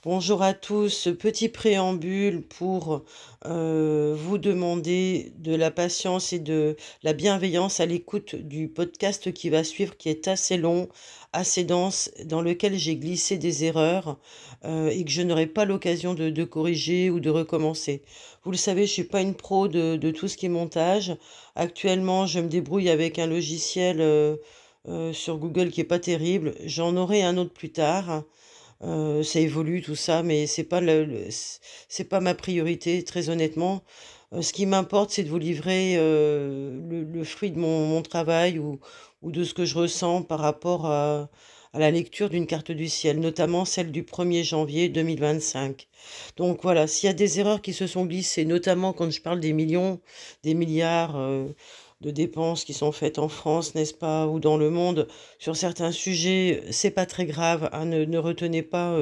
Bonjour à tous, petit préambule pour vous demander de la patience et de la bienveillance à l'écoute du podcast qui va suivre, qui est assez long, assez dense, dans lequel j'ai glissé des erreurs et que je n'aurai pas l'occasion de corriger ou de recommencer. Vous le savez, je suis pas une pro de tout ce qui est montage. Actuellement, je me débrouille avec un logiciel sur Google qui est pas terrible. J'en aurai un autre plus tard. Ça évolue tout ça, mais c'est pas ma priorité, très honnêtement. Ce qui m'importe, c'est de vous livrer le fruit de mon travail ou de ce que je ressens par rapport à la lecture d'une carte du ciel, notamment celle du 1er janvier 2025. Donc voilà, s'il y a des erreurs qui se sont glissées, notamment quand je parle des millions, des milliards de dépenses qui sont faites en France, n'est-ce pas, ou dans le monde, sur certains sujets, c'est pas très grave, hein, ne retenez pas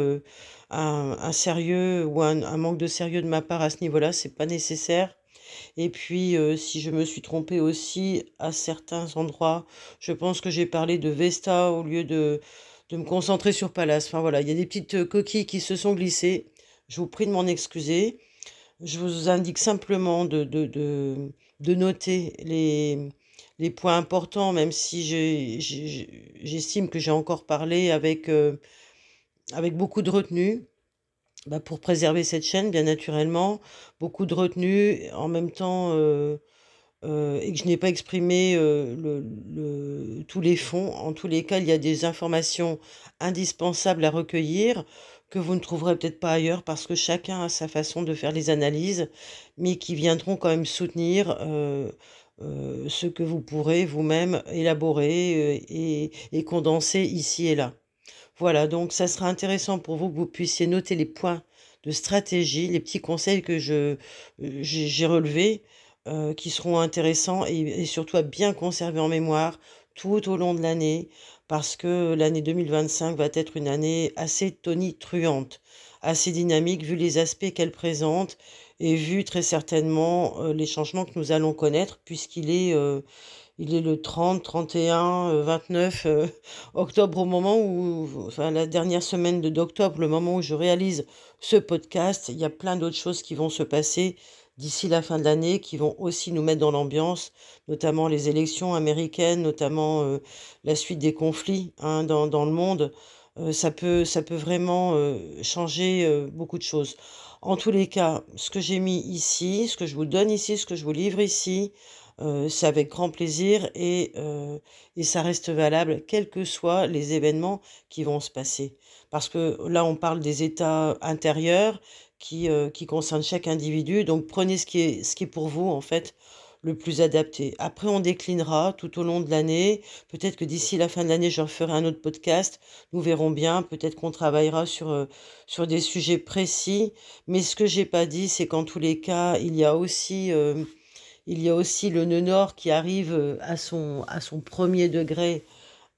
un sérieux ou un manque de sérieux de ma part à ce niveau-là, c'est pas nécessaire. Et puis, si je me suis trompée aussi à certains endroits, je pense que j'ai parlé de Vesta au lieu de me concentrer sur Pallas. Enfin voilà, il y a des petites coquilles qui se sont glissées. Je vous prie de m'en excuser. Je vous indique simplement de noter les points importants, même si j'estime que j'ai encore parlé avec beaucoup de retenue, bah, pour préserver cette chaîne, bien naturellement. Beaucoup de retenue, en même temps, et que je n'ai pas exprimé tous les fonds. En tous les cas, il y a des informations indispensables à recueillir que vous ne trouverez peut-être pas ailleurs parce que chacun a sa façon de faire les analyses, mais qui viendront quand même soutenir ce que vous pourrez vous-même élaborer et condenser ici et là. Voilà, donc ça sera intéressant pour vous que vous puissiez noter les points de stratégie, les petits conseils que j'ai relevés, qui seront intéressants et surtout à bien conserver en mémoire tout au long de l'année, parce que l'année 2025 va être une année assez tonitruante, assez dynamique vu les aspects qu'elle présente et vu très certainement les changements que nous allons connaître, il est le 30, 31, 29 octobre au moment où, enfin la dernière semaine d'octobre, le moment où je réalise ce podcast. Il y a plein d'autres choses qui vont se passer d'ici la fin de l'année, qui vont aussi nous mettre dans l'ambiance, notamment les élections américaines, notamment la suite des conflits, hein, dans le monde. Ça peut vraiment changer beaucoup de choses. En tous les cas, ce que j'ai mis ici, ce que je vous donne ici, ce que je vous livre ici, c'est avec grand plaisir et ça reste valable quels que soient les événements qui vont se passer. Parce que là, on parle des états intérieurs qui concernent chaque individu. Donc prenez ce qui est pour vous, en fait, le plus adapté. Après, on déclinera tout au long de l'année. Peut-être que d'ici la fin de l'année, je referai un autre podcast. Nous verrons bien. Peut-être qu'on travaillera sur des sujets précis. Mais ce que j'ai pas dit, c'est qu'en tous les cas, il y a aussi le nœud nord qui arrive à son premier degré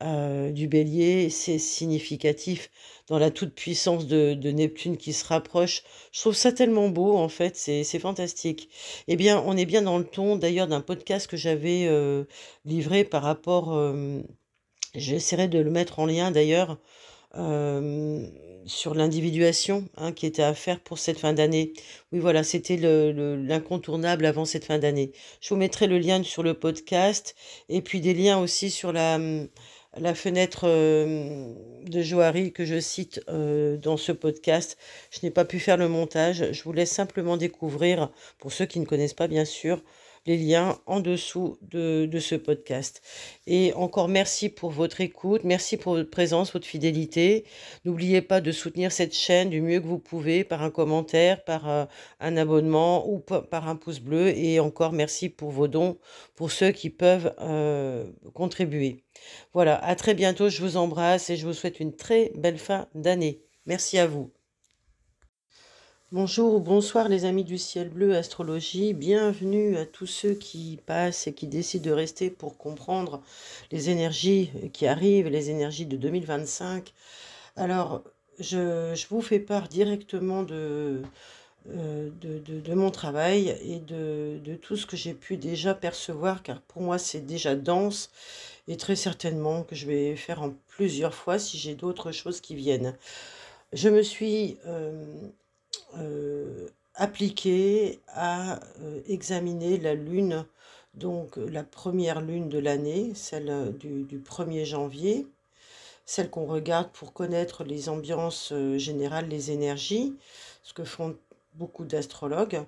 du bélier. C'est significatif dans la toute-puissance de Neptune qui se rapproche. Je trouve ça tellement beau, en fait, c'est fantastique. Eh bien, on est bien dans le ton, d'ailleurs, d'un podcast que j'avais livré par rapport, j'essaierai de le mettre en lien, d'ailleurs, euh, sur l'individuation, hein, qui était à faire pour cette fin d'année. Oui, voilà, c'était l'incontournable avant cette fin d'année. Je vous mettrai le lien sur le podcast et puis des liens aussi sur la fenêtre de Johari que je cite dans ce podcast. Je n'ai pas pu faire le montage. Je vous laisse simplement découvrir, pour ceux qui ne connaissent pas bien sûr, les liens en dessous de ce podcast. Et encore merci pour votre écoute, merci pour votre présence, votre fidélité. N'oubliez pas de soutenir cette chaîne du mieux que vous pouvez par un commentaire, par un abonnement ou par un pouce bleu. Et encore merci pour vos dons, pour ceux qui peuvent contribuer. Voilà, à très bientôt, je vous embrasse et je vous souhaite une très belle fin d'année. Merci à vous. Bonjour ou bonsoir les amis du ciel bleu astrologie, bienvenue à tous ceux qui passent et qui décident de rester pour comprendre les énergies qui arrivent, les énergies de 2025. Alors, je vous fais part directement de mon travail et de tout ce que j'ai pu déjà percevoir, car pour moi c'est déjà dense et très certainement que je vais faire en plusieurs fois si j'ai d'autres choses qui viennent. je me suis appliquée à examiner la lune, donc la première lune de l'année, celle du 1er janvier, celle qu'on regarde pour connaître les ambiances générales, les énergies, ce que font beaucoup d'astrologues.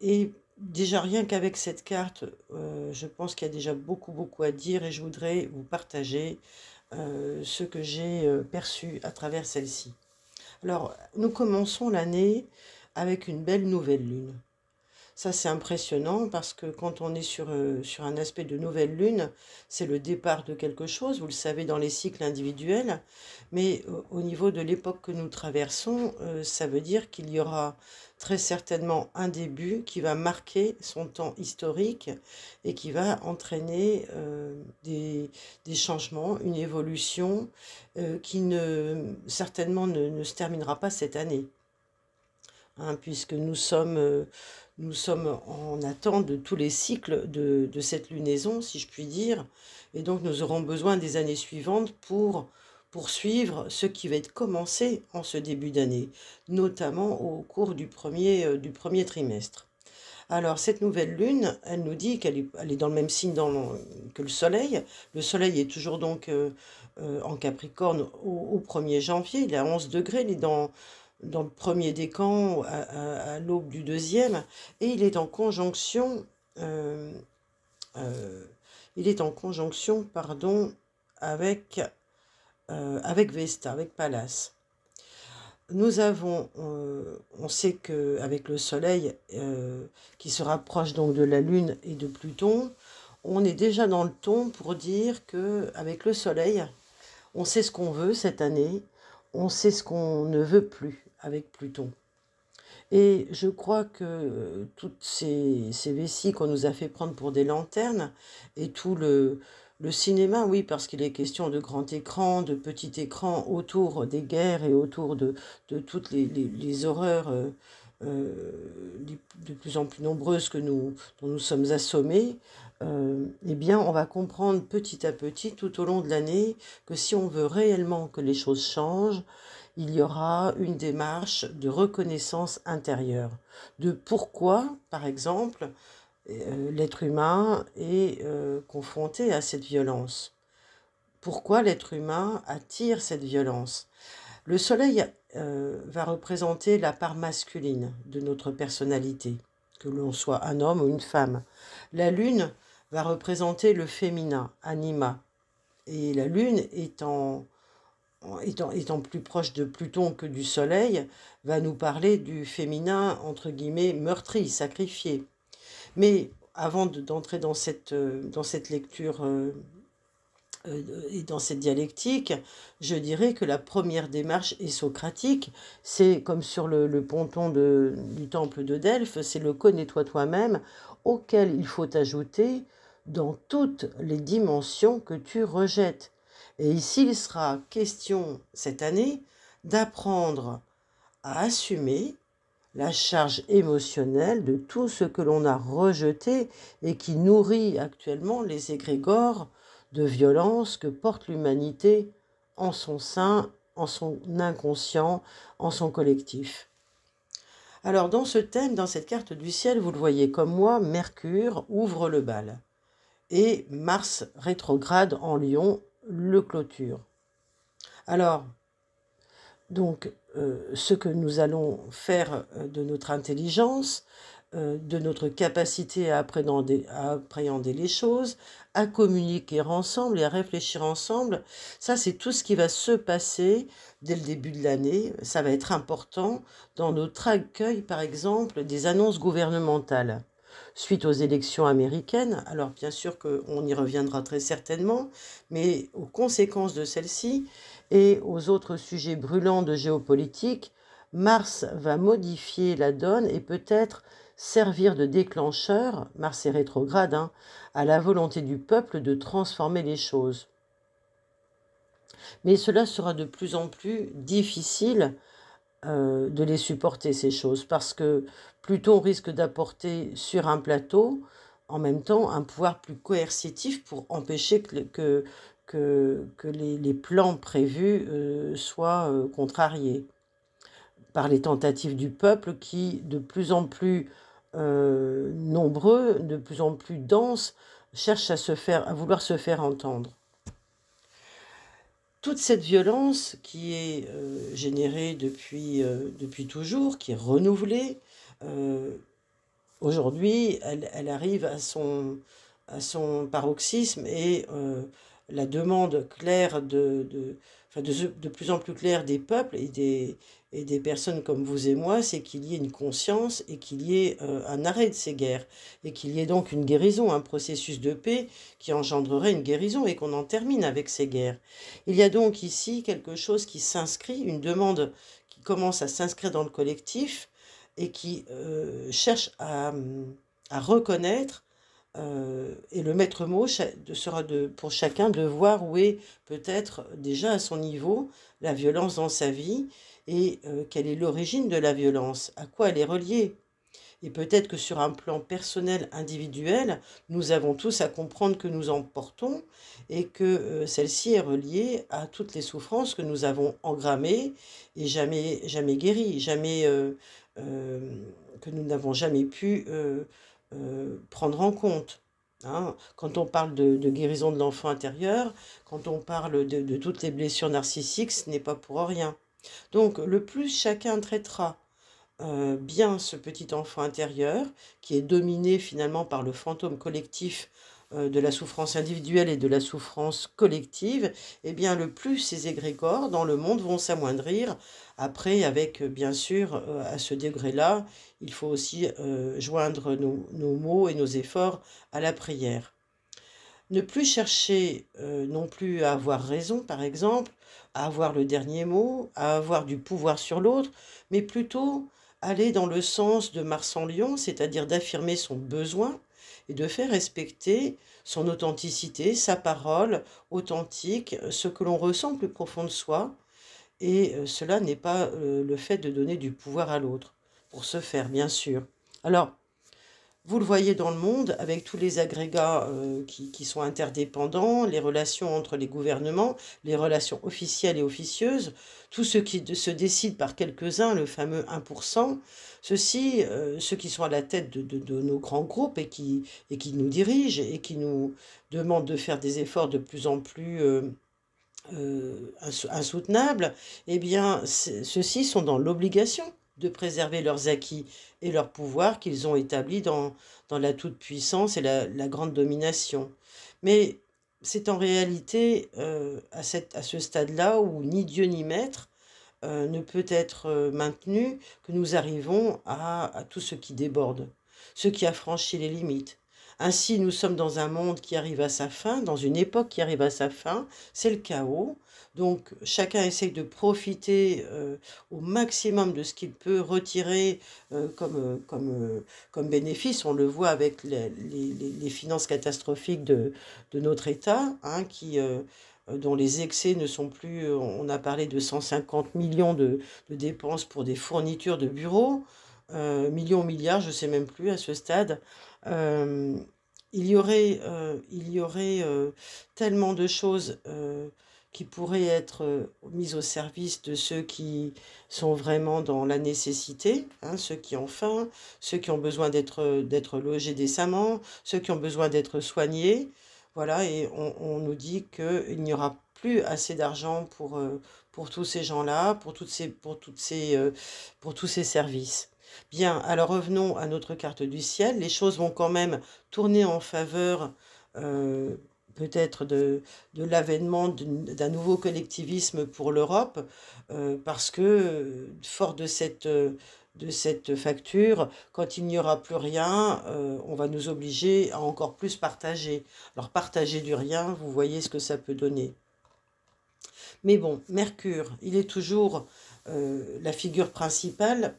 Et déjà rien qu'avec cette carte, je pense qu'il y a déjà beaucoup à dire et je voudrais vous partager ce que j'ai perçu à travers celle-ci. Alors, nous commençons l'année avec une belle nouvelle lune. Ça, c'est impressionnant parce que quand on est sur un aspect de nouvelle lune, c'est le départ de quelque chose, vous le savez, dans les cycles individuels, mais au niveau de l'époque que nous traversons, ça veut dire qu'il y aura très certainement un début qui va marquer son temps historique et qui va entraîner des changements, une évolution qui certainement ne se terminera pas cette année, hein, puisque nous sommes en attente de tous les cycles de cette lunaison, si je puis dire, et donc nous aurons besoin des années suivantes pour poursuivre ce qui va être commencé en ce début d'année, notamment au cours du premier trimestre. Alors, cette nouvelle lune, elle nous dit elle est dans le même signe que le soleil. Le soleil est toujours donc en Capricorne au 1er janvier, il est à 11 degrés, il est dans le premier décan à l'aube du deuxième, et euh, euh, il est en conjonction, pardon, avec, avec Vesta, avec Pallas. On sait qu'avec le Soleil, qui se rapproche donc de la Lune et de Pluton, on est déjà dans le ton pour dire qu'avec le Soleil, on sait ce qu'on veut cette année, on sait ce qu'on ne veut plus avec Pluton. Et je crois que toutes ces vessies qu'on nous a fait prendre pour des lanternes, et tout le cinéma, oui, parce qu'il est question de grand écran, de petit écran, autour des guerres et autour de toutes les horreurs euh, de plus en plus nombreuses dont nous sommes assommés, eh bien, on va comprendre petit à petit, tout au long de l'année, que si on veut réellement que les choses changent, il y aura une démarche de reconnaissance intérieure, de pourquoi, par exemple, l'être humain est confronté à cette violence. Pourquoi l'être humain attire cette violence? Le soleil va représenter la part masculine de notre personnalité, que l'on soit un homme ou une femme. La lune va représenter le féminin, anima. Et la lune étant plus proche de Pluton que du Soleil, va nous parler du féminin, entre guillemets, meurtri, sacrifié. Mais avant d'entrer dans cette lecture et dans cette dialectique, je dirais que la première démarche est socratique. C'est comme sur le ponton du temple de Delphes, c'est le connais-toi toi-même, auquel il faut ajouter dans toutes les dimensions que tu rejettes. Et ici, il sera question cette année d'apprendre à assumer la charge émotionnelle de tout ce que l'on a rejeté et qui nourrit actuellement les égrégores de violence que porte l'humanité en son sein, en son inconscient, en son collectif. Alors dans ce thème, dans cette carte du ciel, vous le voyez comme moi, Mercure ouvre le bal et Mars rétrograde en Lion le clôture. Alors, donc, ce que nous allons faire de notre intelligence, de notre capacité à appréhender les choses, à communiquer ensemble et à réfléchir ensemble, ça c'est tout ce qui va se passer dès le début de l'année. Ça va être important dans notre accueil, par exemple, des annonces gouvernementales. Suite aux élections américaines, alors bien sûr qu'on y reviendra très certainement, mais aux conséquences de celles-ci et aux autres sujets brûlants de géopolitique, Mars va modifier la donne et peut-être servir de déclencheur, Mars est rétrograde, hein, à la volonté du peuple de transformer les choses. Mais cela sera de plus en plus difficile de les supporter, ces choses, parce que Pluton risque d'apporter sur un plateau, en même temps, un pouvoir plus coercitif pour empêcher que les plans prévus soient contrariés par les tentatives du peuple qui, de plus en plus nombreux, de plus en plus denses, cherchent à vouloir se faire entendre. Toute cette violence qui est générée depuis toujours, qui est renouvelée, aujourd'hui, elle arrive à son paroxysme et la demande claire enfin, de plus en plus claire des peuples et des personnes comme vous et moi, c'est qu'il y ait une conscience et qu'il y ait un arrêt de ces guerres et qu'il y ait donc une guérison, un processus de paix qui engendrerait une guérison et qu'on en termine avec ces guerres. Il y a donc ici quelque chose qui s'inscrit, une demande qui commence à s'inscrire dans le collectif et qui cherche à reconnaître, et le maître mot sera pour chacun de voir où est peut-être déjà à son niveau la violence dans sa vie et quelle est l'origine de la violence, à quoi elle est reliée. Et peut-être que sur un plan personnel, individuel, nous avons tous à comprendre que nous en portons et que celle-ci est reliée à toutes les souffrances que nous avons engrammées et jamais, jamais guéries, que nous n'avons jamais pu prendre en compte. Hein. Quand on parle de guérison de l'enfant intérieur, quand on parle de toutes les blessures narcissiques, ce n'est pas pour rien. Donc, le plus chacun traitera bien ce petit enfant intérieur, qui est dominé finalement par le fantôme collectif de la souffrance individuelle et de la souffrance collective, eh bien le plus ces égrégores dans le monde vont s'amoindrir. Après, avec bien sûr, à ce degré-là, il faut aussi joindre nos mots et nos efforts à la prière. Ne plus chercher non plus à avoir raison, par exemple, à avoir le dernier mot, à avoir du pouvoir sur l'autre, mais plutôt aller dans le sens de Mars en Lion, c'est-à-dire d'affirmer son besoin et de faire respecter son authenticité, sa parole authentique, ce que l'on ressent plus profond de soi. Et cela n'est pas le fait de donner du pouvoir à l'autre, pour ce faire, bien sûr. Alors, vous le voyez dans le monde, avec tous les agrégats qui sont interdépendants, les relations entre les gouvernements, les relations officielles et officieuses, tout ce qui se décide par quelques-uns, le fameux 1%, ceux-ci, ceux qui sont à la tête de nos grands groupes et qui nous dirigent et qui nous demandent de faire des efforts de plus en plus insoutenables, eh bien, ceux-ci sont dans l'obligation de préserver leurs acquis et leur pouvoir qu'ils ont établis dans la toute-puissance et la grande domination. Mais c'est en réalité à ce stade-là où ni Dieu ni Maître ne peut être maintenu que nous arrivons à tout ce qui déborde, ce qui a franchi les limites. Ainsi, nous sommes dans un monde qui arrive à sa fin, dans une époque qui arrive à sa fin, c'est le chaos. Donc chacun essaye de profiter au maximum de ce qu'il peut retirer comme bénéfice. On le voit avec les finances catastrophiques de notre État, hein, dont les excès ne sont plus... On a parlé de 150 millions de dépenses pour des fournitures de bureaux, millions, milliards, je ne sais même plus à ce stade. Il y aurait tellement de choses qui pourraient être mises au service de ceux qui sont vraiment dans la nécessité, hein, ceux qui ont faim, ceux qui ont besoin d'être logés décemment, ceux qui ont besoin d'être soignés. Voilà, et on nous dit qu'il n'y aura plus assez d'argent pour tous ces gens-là, pour tous ces services. Bien, alors revenons à notre carte du ciel. Les choses vont quand même tourner en faveur peut-être de l'avènement d'un nouveau collectivisme pour l'Europe, parce que fort de cette facture, quand il n'y aura plus rien, on va nous obliger à encore plus partager. Alors partager du rien, vous voyez ce que ça peut donner. Mais bon, Mercure, il est toujours la figure principale,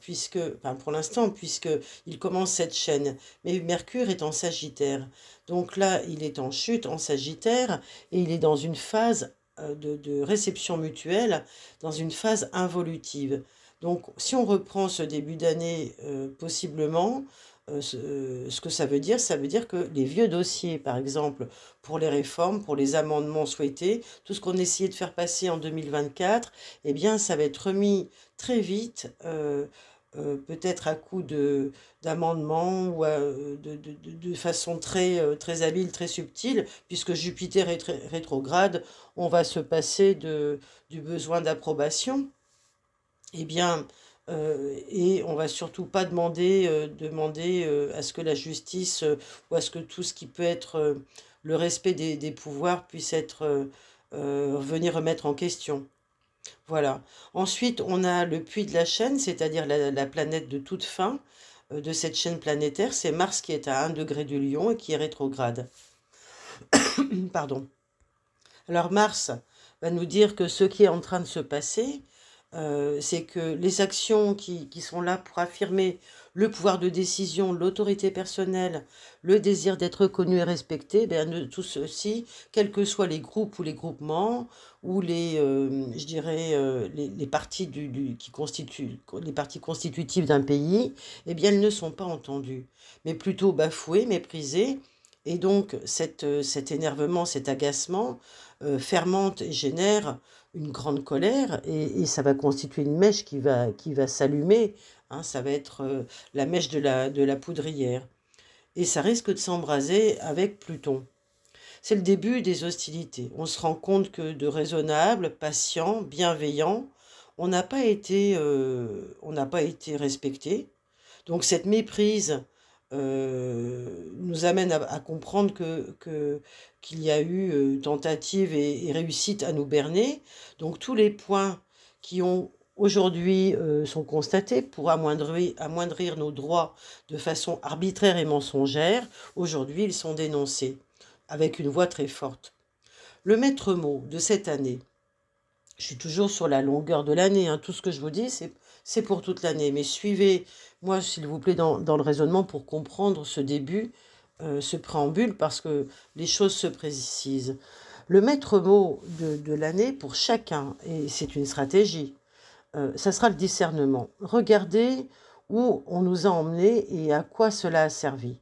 pour l'instant, puisqu'il commence cette chaîne. Mais Mercure est en Sagittaire. Donc là, il est en chute, en Sagittaire, et il est dans une phase de réception mutuelle, dans une phase involutive. Donc, si on reprend ce début d'année, possiblement, ce que ça veut dire que les vieux dossiers, par exemple, pour les réformes, pour les amendements souhaités, tout ce qu'on essayait de faire passer en 2024, eh bien, ça va être remis très vite, peut-être à coup d'amendements ou de façon très habile, très subtile, puisque Jupiter est rétrograde, on va se passer du besoin d'approbation. Eh bien, et on va surtout pas demander à ce que la justice ou à ce que tout ce qui peut être le respect des pouvoirs puisse être venir remettre en question. Voilà. Ensuite, on a le puits de la chaîne, c'est-à-dire la planète de toute fin de cette chaîne planétaire. C'est Mars qui est à 1 degré du Lion et qui est rétrograde. Pardon. Alors Mars va nous dire que ce qui est en train de se passer, c'est que les actions qui sont là pour affirmer le pouvoir de décision, l'autorité personnelle, le désir d'être reconnu et respecté, ben, tout ceci, quels que soient les groupes ou les groupements, ou je dirais, les parties qui constituent, les parties constitutives d'un pays, eh bien, elles ne sont pas entendues, mais plutôt bafouées, méprisées. Et donc, cet énervement, cet agacement fermente et génère une grande colère et ça va constituer une mèche qui va s'allumer, hein, ça va être la mèche de la poudrière. Et ça risque de s'embraser avec Pluton. C'est le début des hostilités. On se rend compte que de raisonnable, patient, bienveillant, on n'a pas été respecté. Donc cette méprise nous amène à comprendre qu'il y a eu tentative et réussite à nous berner. Donc tous les points qui ont aujourd'hui sont constatés pour amoindrir nos droits de façon arbitraire et mensongère, aujourd'hui ils sont dénoncés avec une voix très forte. Le maître mot de cette année, je suis toujours sur la longueur de l'année, hein. Tout ce que je vous dis, c'est pour toute l'année. Mais suivez-moi, s'il vous plaît, dans le raisonnement pour comprendre ce début, ce préambule, parce que les choses se précisent. Le maître mot de l'année pour chacun, et c'est une stratégie, ça sera le discernement. Regardez où on nous a emmenés et à quoi cela a servi.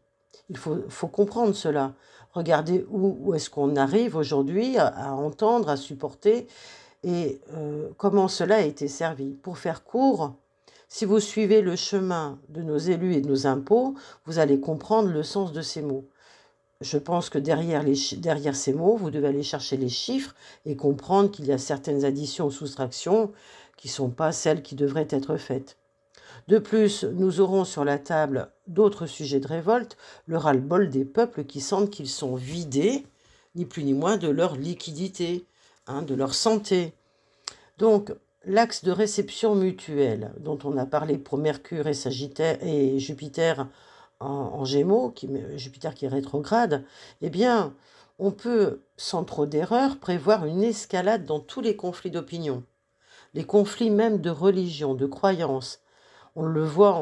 Il faut comprendre cela. Regardez où est-ce qu'on arrive aujourd'hui à entendre, à supporter et comment cela a été servi. Pour faire court, si vous suivez le chemin de nos élus et de nos impôts, vous allez comprendre le sens de ces mots. Je pense que derrière ces mots, vous devez aller chercher les chiffres et comprendre qu'il y a certaines additions ou soustractions qui ne sont pas celles qui devraient être faites. De plus, nous aurons sur la table d'autres sujets de révolte, le ras-le-bol des peuples qui sentent qu'ils sont vidés, ni plus ni moins, de leur liquidité, hein, de leur santé. Donc, l'axe de réception mutuelle, dont on a parlé pour Mercure et Sagittaire et Jupiter en Gémeaux, Jupiter qui est rétrograde, eh bien, on peut, sans trop d'erreur, prévoir une escalade dans tous les conflits d'opinion, les conflits même de religion, de croyance. On le voit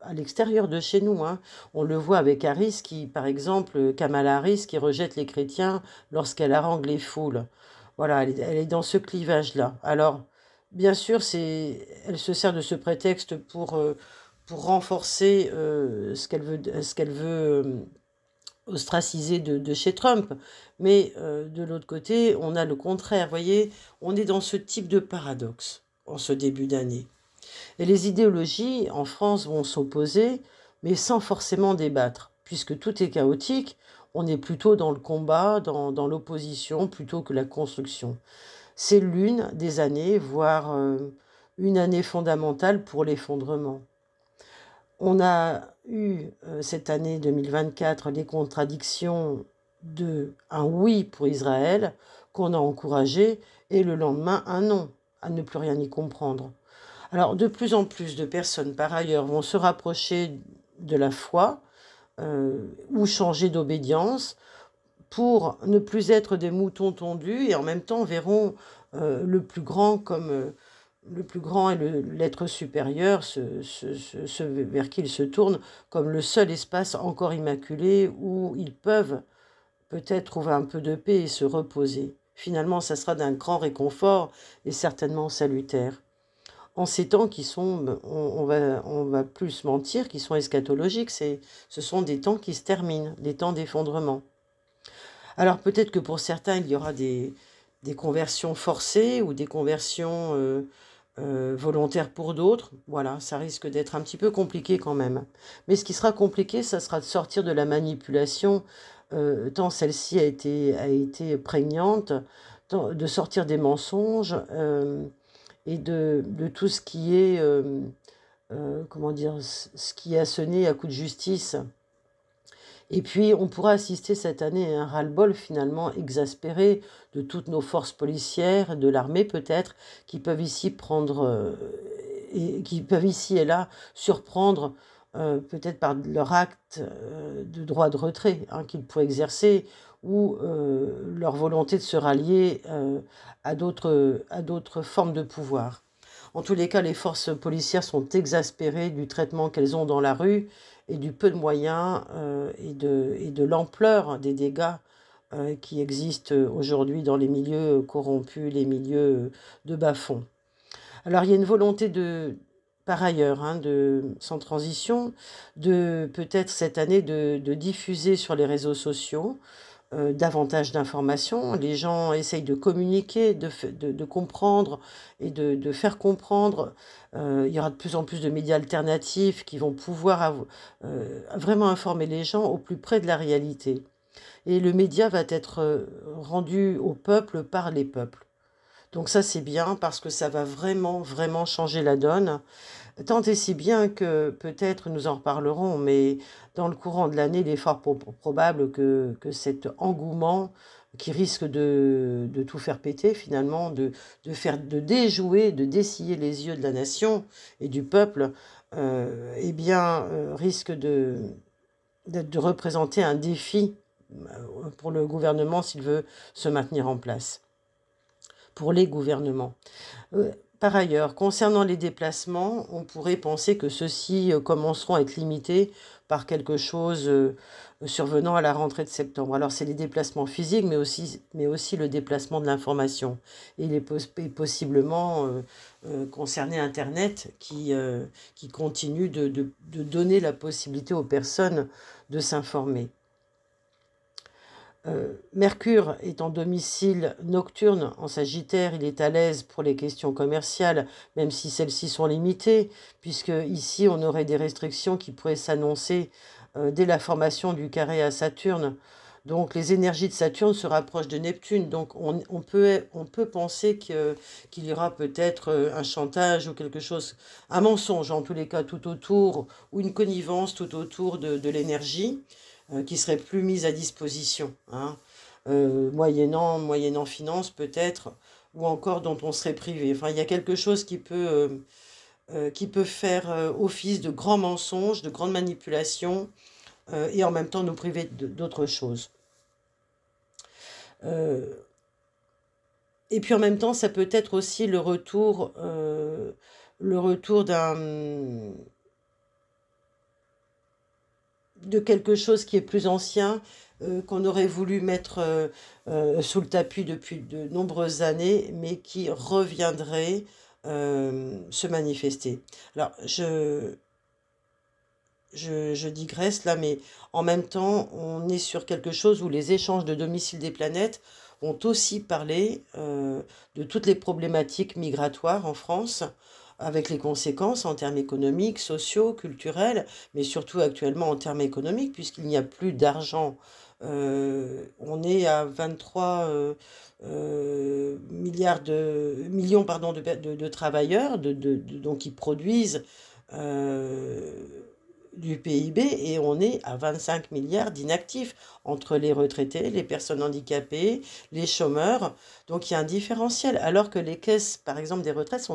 à l'extérieur de chez nous, hein. On le voit avec Harris par exemple, Kamala Harris qui rejette les chrétiens lorsqu'elle harangue les foules. Voilà, elle est dans ce clivage-là. Alors, bien sûr, elle se sert de ce prétexte pour renforcer ce qu'elle veut ostraciser de chez Trump. Mais de l'autre côté, on a le contraire. Vous voyez, on est dans ce type de paradoxe en ce début d'année. Et les idéologies en France vont s'opposer, mais sans forcément débattre. Puisque tout est chaotique, on est plutôt dans le combat, dans l'opposition, plutôt que la construction. C'est l'une des années, voire une année fondamentale pour l'effondrement. On a eu cette année 2024 les contradictions un oui pour Israël qu'on a encouragé et le lendemain un non, à ne plus rien y comprendre. Alors de plus en plus de personnes par ailleurs vont se rapprocher de la foi ou changer d'obédience pour ne plus être des moutons tondus et en même temps verront le plus grand comme le plus grand et l'être supérieur, ce vers qui ils se tournent, comme le seul espace encore immaculé où ils peuvent peut-être trouver un peu de paix et se reposer. Finalement, ça sera d'un grand réconfort et certainement salutaire. en ces temps qui sont, on va plus se mentir, qui sont eschatologiques, ce sont des temps qui se terminent, des temps d'effondrement. Alors peut-être que pour certains, il y aura des conversions forcées ou des conversions volontaires pour d'autres. Voilà, ça risque d'être un petit peu compliqué quand même. Mais ce qui sera compliqué, ça sera de sortir de la manipulation, tant celle-ci a été prégnante, de sortir des mensonges et de tout ce qui est, comment dire, ce qui est assené à coup de justice. Et puis, on pourra assister cette année à un ras-le-bol finalement exaspéré de toutes nos forces policières, de l'armée peut-être, qui peuvent ici prendre, qui peuvent ici et là surprendre, peut-être par leur acte de droit de retrait hein, qu'ils pourraient exercer, ou leur volonté de se rallier à d'autres formes de pouvoir. En tous les cas, les forces policières sont exaspérées du traitement qu'elles ont dans la rue et du peu de moyens et de l'ampleur des dégâts qui existent aujourd'hui dans les milieux corrompus, les milieux de bas-fond. Alors il y a une volonté par ailleurs, hein, sans transition, de peut-être cette année de diffuser sur les réseaux sociaux davantage d'informations. Les gens essayent de communiquer, de comprendre et de faire comprendre. Il y aura de plus en plus de médias alternatifs qui vont pouvoir vraiment informer les gens au plus près de la réalité. Et le média va être rendu au peuple par les peuples. Donc ça, c'est bien parce que ça va vraiment, vraiment changer la donne. Tant et si bien que peut-être nous en reparlerons, mais dans le courant de l'année, il est fort probable que cet engouement qui risque de tout faire péter finalement, de déjouer, de dessiller les yeux de la nation et du peuple, eh bien, risque de représenter un défi pour le gouvernement s'il veut se maintenir en place, pour les gouvernements. Par ailleurs, concernant les déplacements, on pourrait penser que ceux-ci commenceront à être limités par quelque chose survenant à la rentrée de septembre. Alors, c'est les déplacements physiques, mais aussi le déplacement de l'information. Et il est possiblement concerné Internet qui continue de donner la possibilité aux personnes de s'informer. Mercure est en domicile nocturne en Sagittaire, il est à l'aise pour les questions commerciales, même si celles-ci sont limitées, puisque ici on aurait des restrictions qui pourraient s'annoncer dès la formation du carré à Saturne. Donc les énergies de Saturne se rapprochent de Neptune, donc on peut penser qu'il y aura peut-être un chantage ou quelque chose, un mensonge en tous les cas tout autour, ou une connivence tout autour de l'énergie qui serait plus mise à disposition, hein, moyennant finance peut-être, ou encore dont on serait privé. Enfin, il y a quelque chose qui peut faire office de grand mensonge, de grande manipulation, et en même temps nous priver d'autres choses. Et puis en même temps, ça peut être aussi le retour de quelque chose qui est plus ancien, qu'on aurait voulu mettre sous le tapis depuis de nombreuses années, mais qui reviendrait se manifester. Alors, je digresse là, mais en même temps, on est sur quelque chose où les échanges de domicile des planètes ont aussi parlé de toutes les problématiques migratoires en France, avec les conséquences en termes économiques, sociaux, culturels, mais surtout actuellement en termes économiques, puisqu'il n'y a plus d'argent. On est à 23 millions pardon, de travailleurs donc qui produisent du PIB et on est à 25 milliards d'inactifs entre les retraités, les personnes handicapées, les chômeurs. Donc il y a un différentiel, alors que les caisses, par exemple, des retraites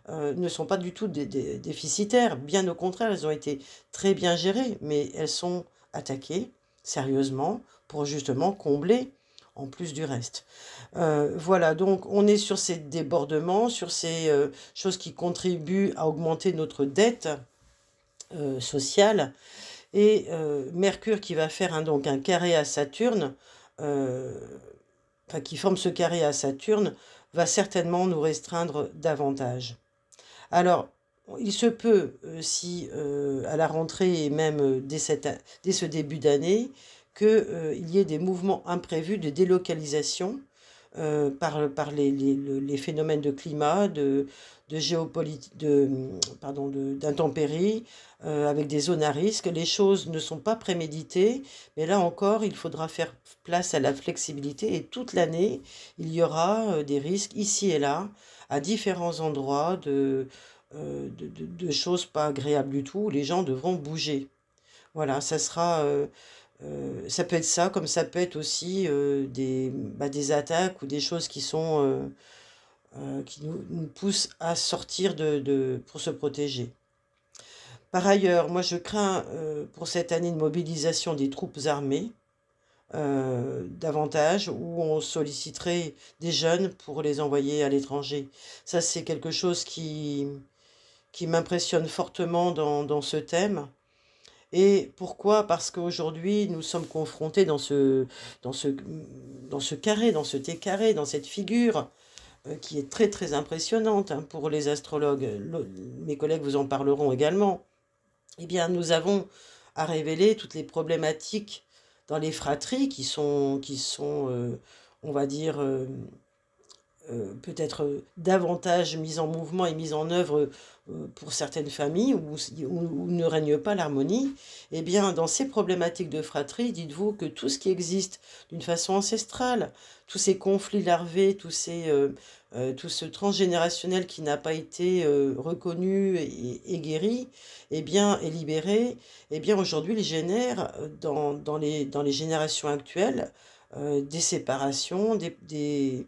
ne sont pas du tout déficitaires. Bien au contraire, elles ont été très bien gérées, mais elles sont attaquées sérieusement pour justement combler en plus du reste. Voilà, donc on est sur ces débordements, sur ces choses qui contribuent à augmenter notre dette sociale. Et Mercure qui va faire donc un carré à Saturne, qui forme ce carré à Saturne, va certainement nous restreindre davantage. Alors, il se peut, si à la rentrée et même dès ce début d'année, qu'il y ait des mouvements imprévus de délocalisation par les phénomènes de climat, de géopolitique, pardon, d'intempéries, avec des zones à risque. Les choses ne sont pas préméditées, mais là encore, il faudra faire place à la flexibilité et toute l'année, il y aura des risques ici et là, à différents endroits, de choses pas agréables du tout, où les gens devront bouger. Voilà, ça peut être ça, comme ça peut être aussi des attaques ou des choses qui nous poussent à sortir pour se protéger. Par ailleurs, moi je crains pour cette année une mobilisation des troupes armées davantage, où on solliciterait des jeunes pour les envoyer à l'étranger. Ça, c'est quelque chose qui m'impressionne fortement dans ce thème. Et pourquoi? Parce qu'aujourd'hui, nous sommes confrontés dans ce, dans ce carré, dans ce T carré, dans cette figure qui est très très impressionnante hein, pour les astrologues. Mes collègues vous en parleront également. Eh bien, nous avons à révéler toutes les problématiques dans les fratries on va dire, peut-être davantage mise en mouvement et mise en œuvre pour certaines familles où ne règne pas l'harmonie, eh bien, dans ces problématiques de fratrie, dites-vous que tout ce qui existe d'une façon ancestrale, tous ces conflits larvés, tout ce transgénérationnel qui n'a pas été reconnu et guéri, eh bien, et libéré, eh bien, aujourd'hui, il génère dans les générations actuelles des séparations, des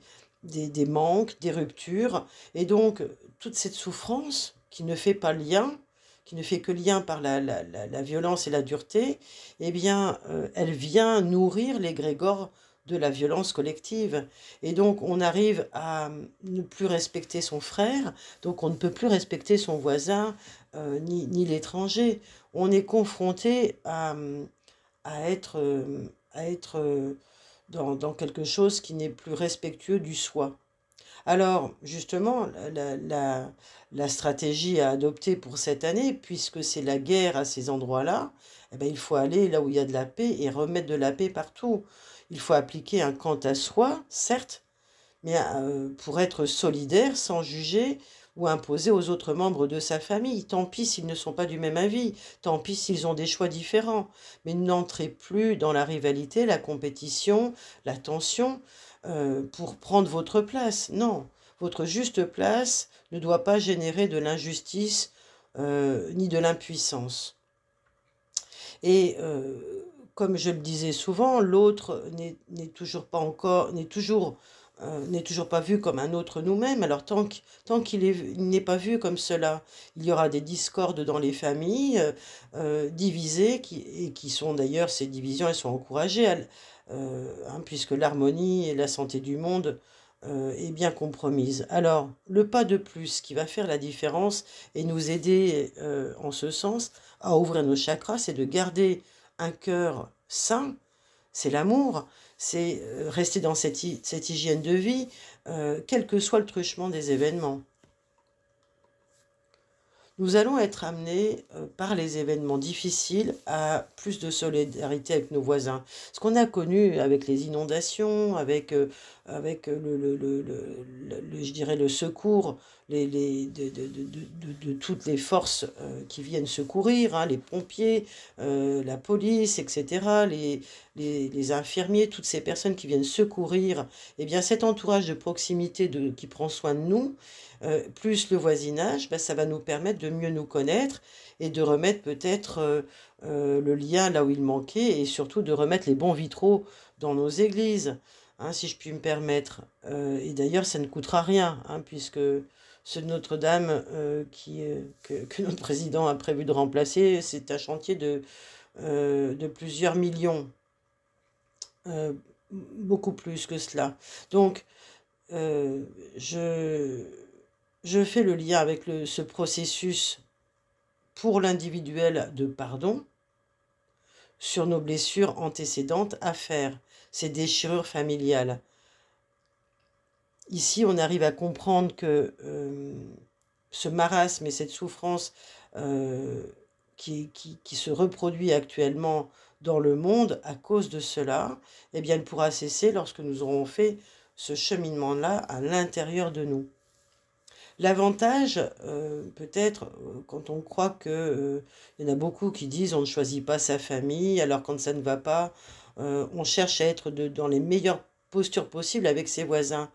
manques, des ruptures, et donc toute cette souffrance qui ne fait pas lien, qui ne fait que lien par la violence et la dureté, eh bien, elle vient nourrir l'égrégore de la violence collective. Et donc, on arrive à ne plus respecter son frère, donc on ne peut plus respecter son voisin, ni l'étranger. On est confronté à être, à être dans quelque chose qui n'est plus respectueux du soi. Alors, justement, la stratégie à adopter pour cette année, puisque c'est la guerre à ces endroits-là, eh ben, il faut aller là où il y a de la paix et remettre de la paix partout. Il faut appliquer un quant à soi, certes, mais pour être solidaire sans juger ou imposer aux autres membres de sa famille. Tant pis s'ils ne sont pas du même avis, tant pis s'ils ont des choix différents, mais n'entrez plus dans la rivalité, la compétition, la tension pour prendre votre place. Non, votre juste place ne doit pas générer de l'injustice ni de l'impuissance. Et comme je le disais souvent, l'autre n'est toujours pas encore, n'est toujours pas vu comme un autre nous-mêmes. Alors tant il n'est pas vu comme cela, il y aura des discordes dans les familles, divisées, et qui sont d'ailleurs, ces divisions, elles sont encouragées, hein, puisque l'harmonie et la santé du monde est bien compromise. Alors, le pas de plus qui va faire la différence et nous aider en ce sens à ouvrir nos chakras, c'est de garder un cœur sain, c'est l'amour, c'est rester dans cette hygiène de vie, quel que soit le truchement des événements. Nous allons être amenés par les événements difficiles à plus de solidarité avec nos voisins. Ce qu'on a connu avec les inondations, avec je dirais le secours de toutes les forces qui viennent secourir, hein, les pompiers, la police, etc., les infirmiers, toutes ces personnes qui viennent secourir, eh bien cet entourage de proximité qui prend soin de nous, plus le voisinage, ben, ça va nous permettre de mieux nous connaître et de remettre peut-être le lien là où il manquait et surtout de remettre les bons vitraux dans nos églises, hein, si je puis me permettre. Et d'ailleurs, ça ne coûtera rien, hein, puisque ce Notre-Dame que notre président a prévu de remplacer, c'est un chantier de plusieurs millions, beaucoup plus que cela. Donc, je fais le lien avec ce processus pour l'individuel de pardon sur nos blessures antécédentes à faire, ces déchirures familiales. Ici, on arrive à comprendre que ce marasme et cette souffrance qui se reproduit actuellement dans le monde à cause de cela, eh bien, elle pourra cesser lorsque nous aurons fait ce cheminement-là à l'intérieur de nous. L'avantage, peut-être, quand on croit que, il y en a beaucoup qui disent on ne choisit pas sa famille, alors quand ça ne va pas, on cherche à être dans les meilleures postures possibles avec ses voisins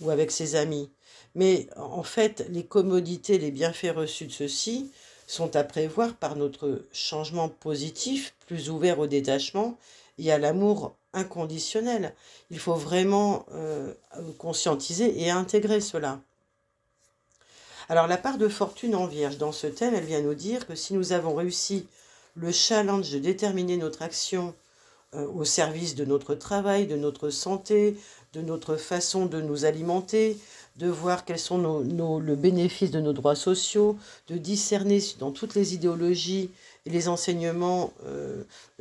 ou avec ses amis. Mais en fait, les commodités, les bienfaits reçus de ceux-ci sont à prévoir par notre changement positif, plus ouvert au détachement et à l'amour inconditionnel. Il faut vraiment conscientiser et intégrer cela. Alors la part de fortune en Vierge, dans ce thème, elle vient nous dire que si nous avons réussi le challenge de déterminer notre action au service de notre travail, de notre santé, de notre façon de nous alimenter, de voir quels sont le bénéfice de nos droits sociaux, de discerner dans toutes les idéologies et les enseignements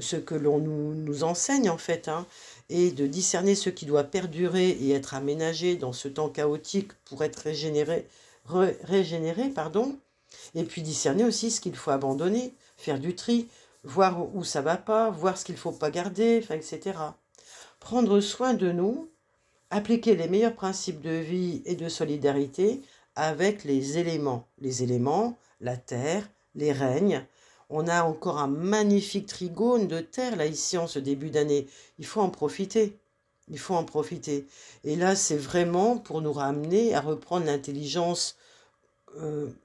ce que l'on nous enseigne en fait, hein, et de discerner ce qui doit perdurer et être aménagé dans ce temps chaotique pour être régénérer, pardon, et puis discerner aussi ce qu'il faut abandonner, faire du tri, voir où ça va pas, voir ce qu'il faut pas garder, enfin, etc. Prendre soin de nous, appliquer les meilleurs principes de vie et de solidarité avec les éléments. Les éléments, la terre, les règnes. On a encore un magnifique trigone de terre là ici en ce début d'année. Il faut en profiter. Il faut en profiter. Et là, c'est vraiment pour nous ramener à reprendre l'intelligence,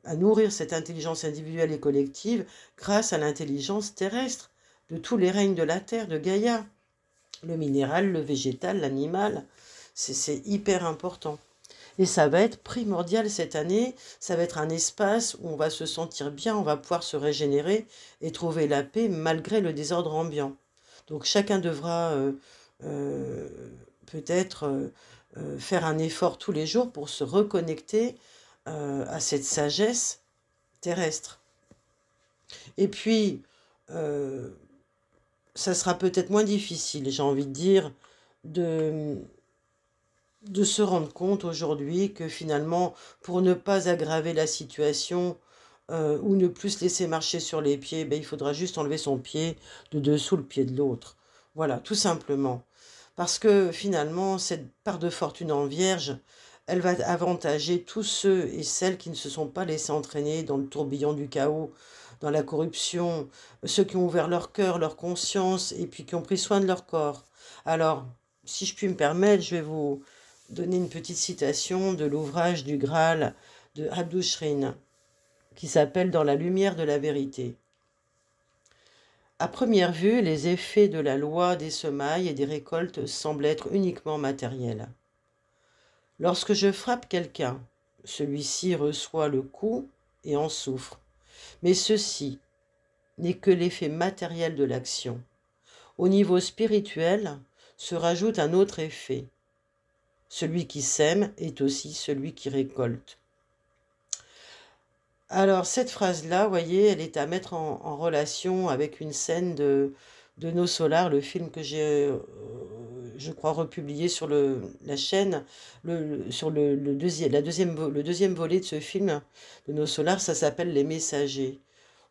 à nourrir cette intelligence individuelle et collective grâce à l'intelligence terrestre de tous les règnes de la Terre, de Gaïa. Le minéral, le végétal, l'animal, c'est hyper important. Et ça va être primordial cette année, ça va être un espace où on va se sentir bien, on va pouvoir se régénérer et trouver la paix malgré le désordre ambiant. Donc chacun devra euh, peut-être faire un effort tous les jours pour se reconnecter à cette sagesse terrestre. Et puis, ça sera peut-être moins difficile, j'ai envie de dire, de se rendre compte aujourd'hui que finalement, pour ne pas aggraver la situation ou ne plus se laisser marcher sur les pieds, ben, il faudra juste enlever son pied de dessous le pied de l'autre. Voilà, tout simplement. Parce que finalement, cette part de fortune en Vierge, elle va avantager tous ceux et celles qui ne se sont pas laissés entraîner dans le tourbillon du chaos, dans la corruption, ceux qui ont ouvert leur cœur, leur conscience et puis qui ont pris soin de leur corps. Alors, si je puis me permettre, je vais vous donner une petite citation de l'ouvrage du Graal de Abdou Shrin, qui s'appelle Dans la lumière de la vérité. À première vue, les effets de la loi des semailles et des récoltes semblent être uniquement matériels. Lorsque je frappe quelqu'un, celui-ci reçoit le coup et en souffre. Mais ceci n'est que l'effet matériel de l'action. Au niveau spirituel se rajoute un autre effet. Celui qui sème est aussi celui qui récolte. Alors cette phrase-là, vous voyez, elle est à mettre en relation avec une scène de Nos Solars, le film que j'ai, je crois, republié sur la chaîne, sur le deuxième volet de ce film de Nos Solars, ça s'appelle Les Messagers,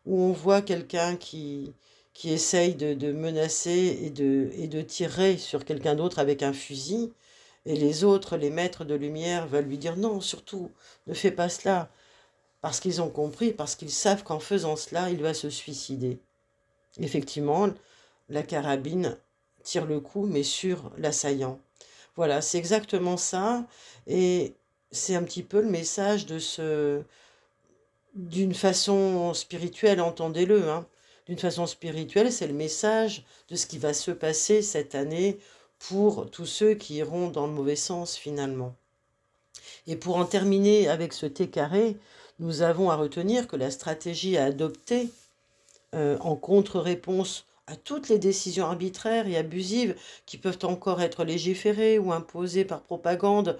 où on voit quelqu'un qui essaye de menacer et de tirer sur quelqu'un d'autre avec un fusil, et les autres, les maîtres de lumière, veulent lui dire non, surtout, ne fais pas cela. Parce qu'ils ont compris, parce qu'ils savent qu'en faisant cela, il va se suicider. Effectivement, la carabine tire le coup, mais sur l'assaillant. Voilà, c'est exactement ça. Et c'est un petit peu le message d'une façon spirituelle, entendez-le, hein. D'une façon spirituelle, c'est le message de ce qui va se passer cette année pour tous ceux qui iront dans le mauvais sens finalement. Et pour en terminer avec ce T carré, nous avons à retenir que la stratégie à adopter en contre-réponse à toutes les décisions arbitraires et abusives qui peuvent encore être légiférées ou imposées par propagande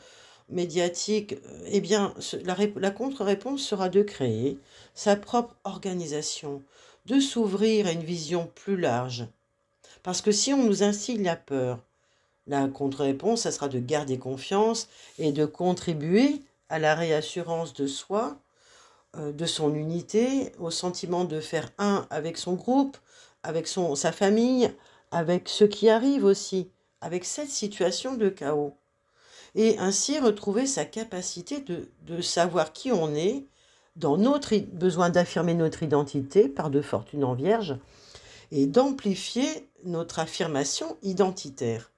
médiatique, eh bien, la contre-réponse sera de créer sa propre organisation, de s'ouvrir à une vision plus large. Parce que si on nous instille la peur, la contre-réponse, ça sera de garder confiance et de contribuer à la réassurance de soi de son unité, au sentiment de faire un avec son groupe, avec sa famille, avec ce qui arrive aussi, avec cette situation de chaos. Et ainsi retrouver sa capacité de savoir qui on est, dans notre besoin d'affirmer notre identité par de fortune en vierge, et d'amplifier notre affirmation identitaire.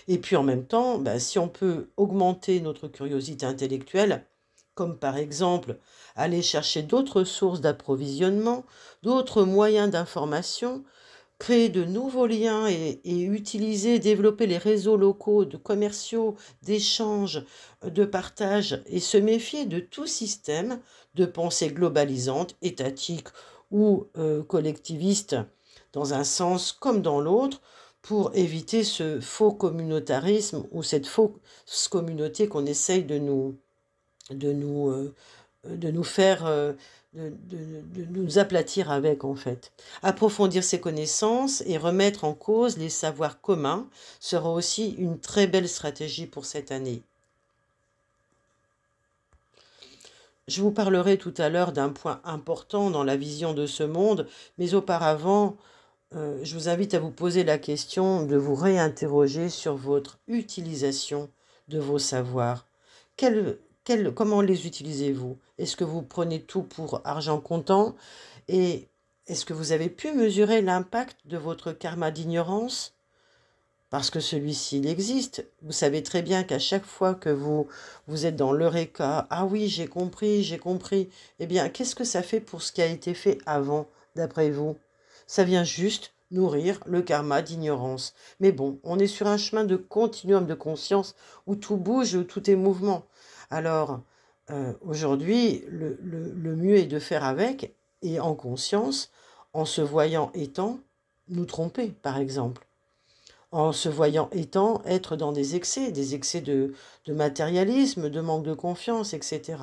Et puis en même temps, si on peut augmenter notre curiosité intellectuelle, comme par exemple aller chercher d'autres sources d'approvisionnement, d'autres moyens d'information, créer de nouveaux liens et utiliser, développer les réseaux locaux de commerciaux, d'échanges, de partage, et se méfier de tout système de pensée globalisante, étatique ou collectiviste, dans un sens comme dans l'autre, pour éviter ce faux communautarisme ou cette fausse communauté qu'on essaye de nous, de nous faire, de nous aplatir avec, en fait. Approfondir ses connaissances et remettre en cause les savoirs communs sera aussi une très belle stratégie pour cette année. Je vous parlerai tout à l'heure d'un point important dans la vision de ce monde, mais auparavant, je vous invite à vous poser la question de vous réinterroger sur votre utilisation de vos savoirs. Comment les utilisez-vous? Est-ce que vous prenez tout pour argent comptant? Et est-ce que vous avez pu mesurer l'impact de votre karma d'ignorance? Parce que celui-ci, il existe. Vous savez très bien qu'à chaque fois que vous êtes dans l'eureka, ah oui, j'ai compris, eh bien, qu'est-ce que ça fait pour ce qui a été fait avant, d'après vous? Ça vient juste nourrir le karma d'ignorance. Mais bon, on est sur un chemin de continuum de conscience où tout bouge, où tout est mouvement. Alors, aujourd'hui, le mieux est de faire avec et en conscience, en se voyant étant nous tromper, par exemple. En se voyant étant être dans des excès de matérialisme, de manque de confiance, etc.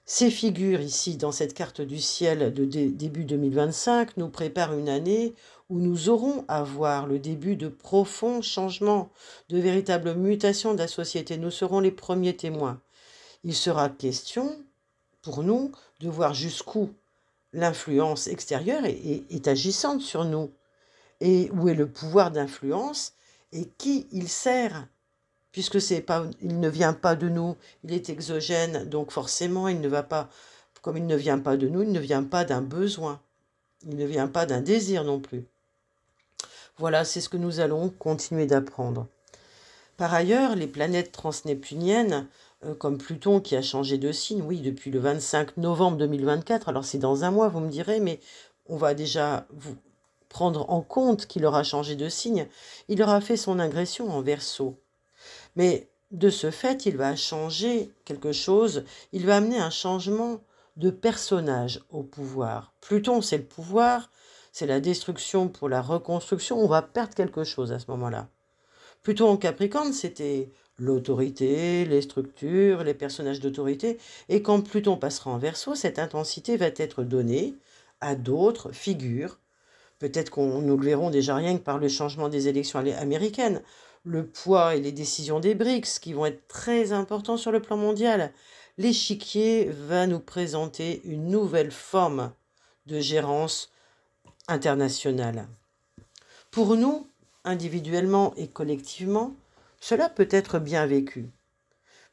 Ces figures ici, dans cette carte du ciel de début 2025, nous préparent une année où nous aurons à voir le début de profonds changements, de véritables mutations de la société. Nous serons les premiers témoins. Il sera question, pour nous, de voir jusqu'où l'influence extérieure est agissante sur nous, et où est le pouvoir d'influence, et qui il sert, puisque il ne vient pas de nous, il est exogène, donc forcément il ne va pas, comme il ne vient pas de nous, il ne vient pas d'un besoin, il ne vient pas d'un désir non plus. Voilà, c'est ce que nous allons continuer d'apprendre. Par ailleurs, les planètes transnéptuniennes, comme Pluton qui a changé de signe, oui, depuis le 25 novembre 2024, alors c'est dans un mois, vous me direz, mais on va déjà vous prendre en compte qu'il aura changé de signe. Il aura fait son ingression en Verseau. Mais de ce fait, il va changer quelque chose, il va amener un changement de personnage au pouvoir. Pluton, c'est le pouvoir, c'est la destruction pour la reconstruction, on va perdre quelque chose à ce moment-là. Pluton en Capricorne, c'était l'autorité, les structures, les personnages d'autorité. Et quand Pluton passera en Verseau, cette intensité va être donnée à d'autres figures. Peut-être qu'on nous le verrons déjà rien que par le changement des élections américaines. Le poids et les décisions des BRICS qui vont être très importants sur le plan mondial. L'échiquier va nous présenter une nouvelle forme de gérance internationale. Pour nous, individuellement et collectivement, cela peut être bien vécu.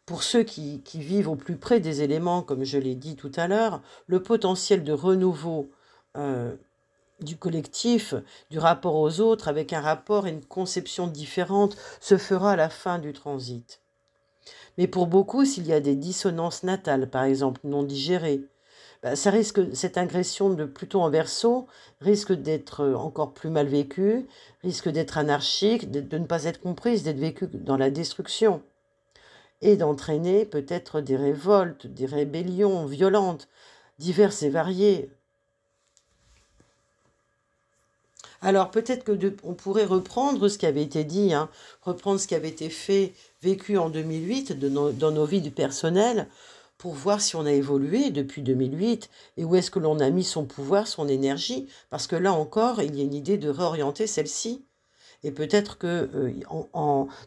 Pour ceux qui vivent au plus près des éléments, comme je l'ai dit tout à l'heure, le potentiel de renouveau du collectif, du rapport aux autres, avec un rapport et une conception différente, se fera à la fin du transit. Mais pour beaucoup, s'il y a des dissonances natales, par exemple, non digérées, cette ingression de Pluton en Verseau risque d'être encore plus mal vécue, risque d'être anarchique, de ne pas être comprise, d'être vécue dans la destruction et d'entraîner peut-être des révoltes, des rébellions violentes, diverses et variées. Alors peut-être on pourrait reprendre ce qui avait été dit, reprendre ce qui avait été fait, vécu en 2008 dans nos vies personnelles, pour voir si on a évolué depuis 2008 et où est-ce que l'on a mis son pouvoir, son énergie, parce que là encore, il y a une idée de réorienter celle-ci. Et peut-être que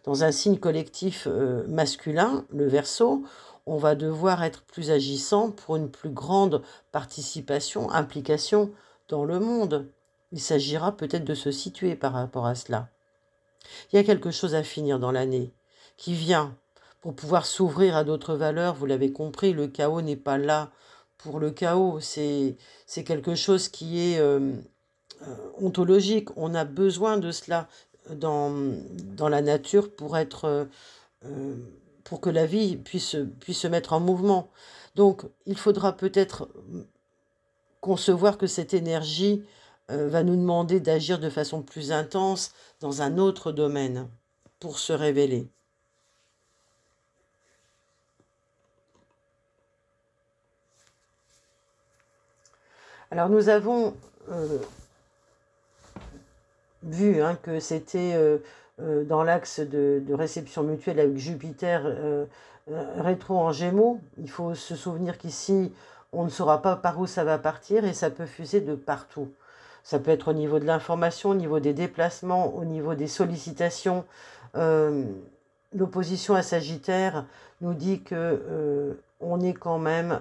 dans un signe collectif masculin, le Verseau, on va devoir être plus agissant pour une plus grande participation, implication dans le monde. Il s'agira peut-être de se situer par rapport à cela. Il y a quelque chose à finir dans l'année qui vient pour pouvoir s'ouvrir à d'autres valeurs. Vous l'avez compris, le chaos n'est pas là pour le chaos. C'est quelque chose qui est ontologique. On a besoin de cela dans la nature pour que la vie puisse se mettre en mouvement. Donc, il faudra peut-être concevoir que cette énergie va nous demander d'agir de façon plus intense dans un autre domaine pour se révéler. Alors nous avons vu que c'était dans l'axe de réception mutuelle avec Jupiter rétro en Gémeaux. Il faut se souvenir qu'ici, on ne saura pas par où ça va partir et ça peut fuser de partout. Ça peut être au niveau de l'information, au niveau des déplacements, au niveau des sollicitations. L'opposition à Sagittaire nous dit que on est quand même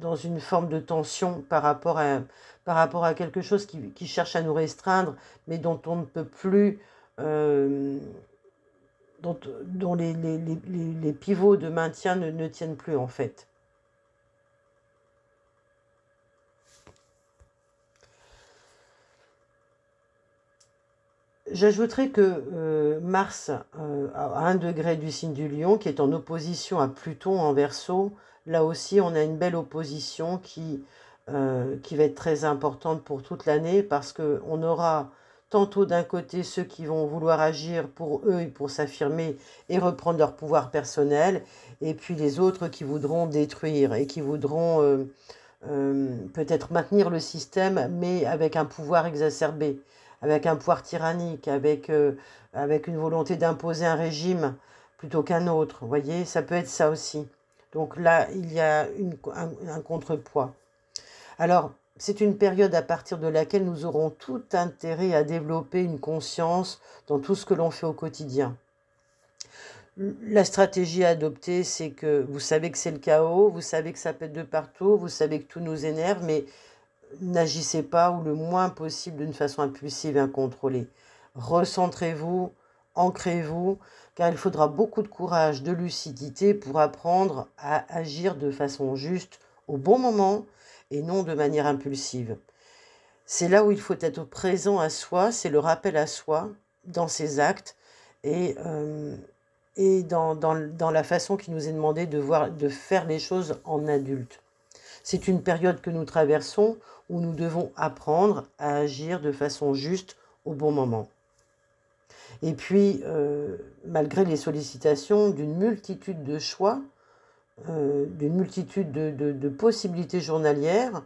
dans une forme de tension par rapport à quelque chose qui cherche à nous restreindre, mais dont on ne peut plus, dont les pivots de maintien ne tiennent plus en fait. J'ajouterais que Mars, à 1 degré du signe du Lion, qui est en opposition à Pluton en Verseau, là aussi on a une belle opposition qui va être très importante pour toute l'année, parce qu'on aura tantôt d'un côté ceux qui vont vouloir agir pour eux et pour s'affirmer et reprendre leur pouvoir personnel, et puis les autres qui voudront détruire et qui voudront peut-être maintenir le système, mais avec un pouvoir exacerbé, avec un pouvoir tyrannique, avec une volonté d'imposer un régime plutôt qu'un autre. Vous voyez, ça peut être ça aussi. Donc là, il y a un contrepoids. Alors, c'est une période à partir de laquelle nous aurons tout intérêt à développer une conscience dans tout ce que l'on fait au quotidien. La stratégie à adopter, c'est que vous savez que c'est le chaos, vous savez que ça pète de partout, vous savez que tout nous énerve, mais n'agissez pas ou le moins possible d'une façon impulsive et incontrôlée. Recentrez-vous, ancrez-vous, car il faudra beaucoup de courage, de lucidité pour apprendre à agir de façon juste au bon moment et non de manière impulsive. C'est là où il faut être présent à soi, c'est le rappel à soi dans ses actes et dans la façon qui nous est demandé de faire les choses en adulte. C'est une période que nous traversons où nous devons apprendre à agir de façon juste au bon moment. Et puis, malgré les sollicitations d'une multitude de choix, d'une multitude de possibilités journalières,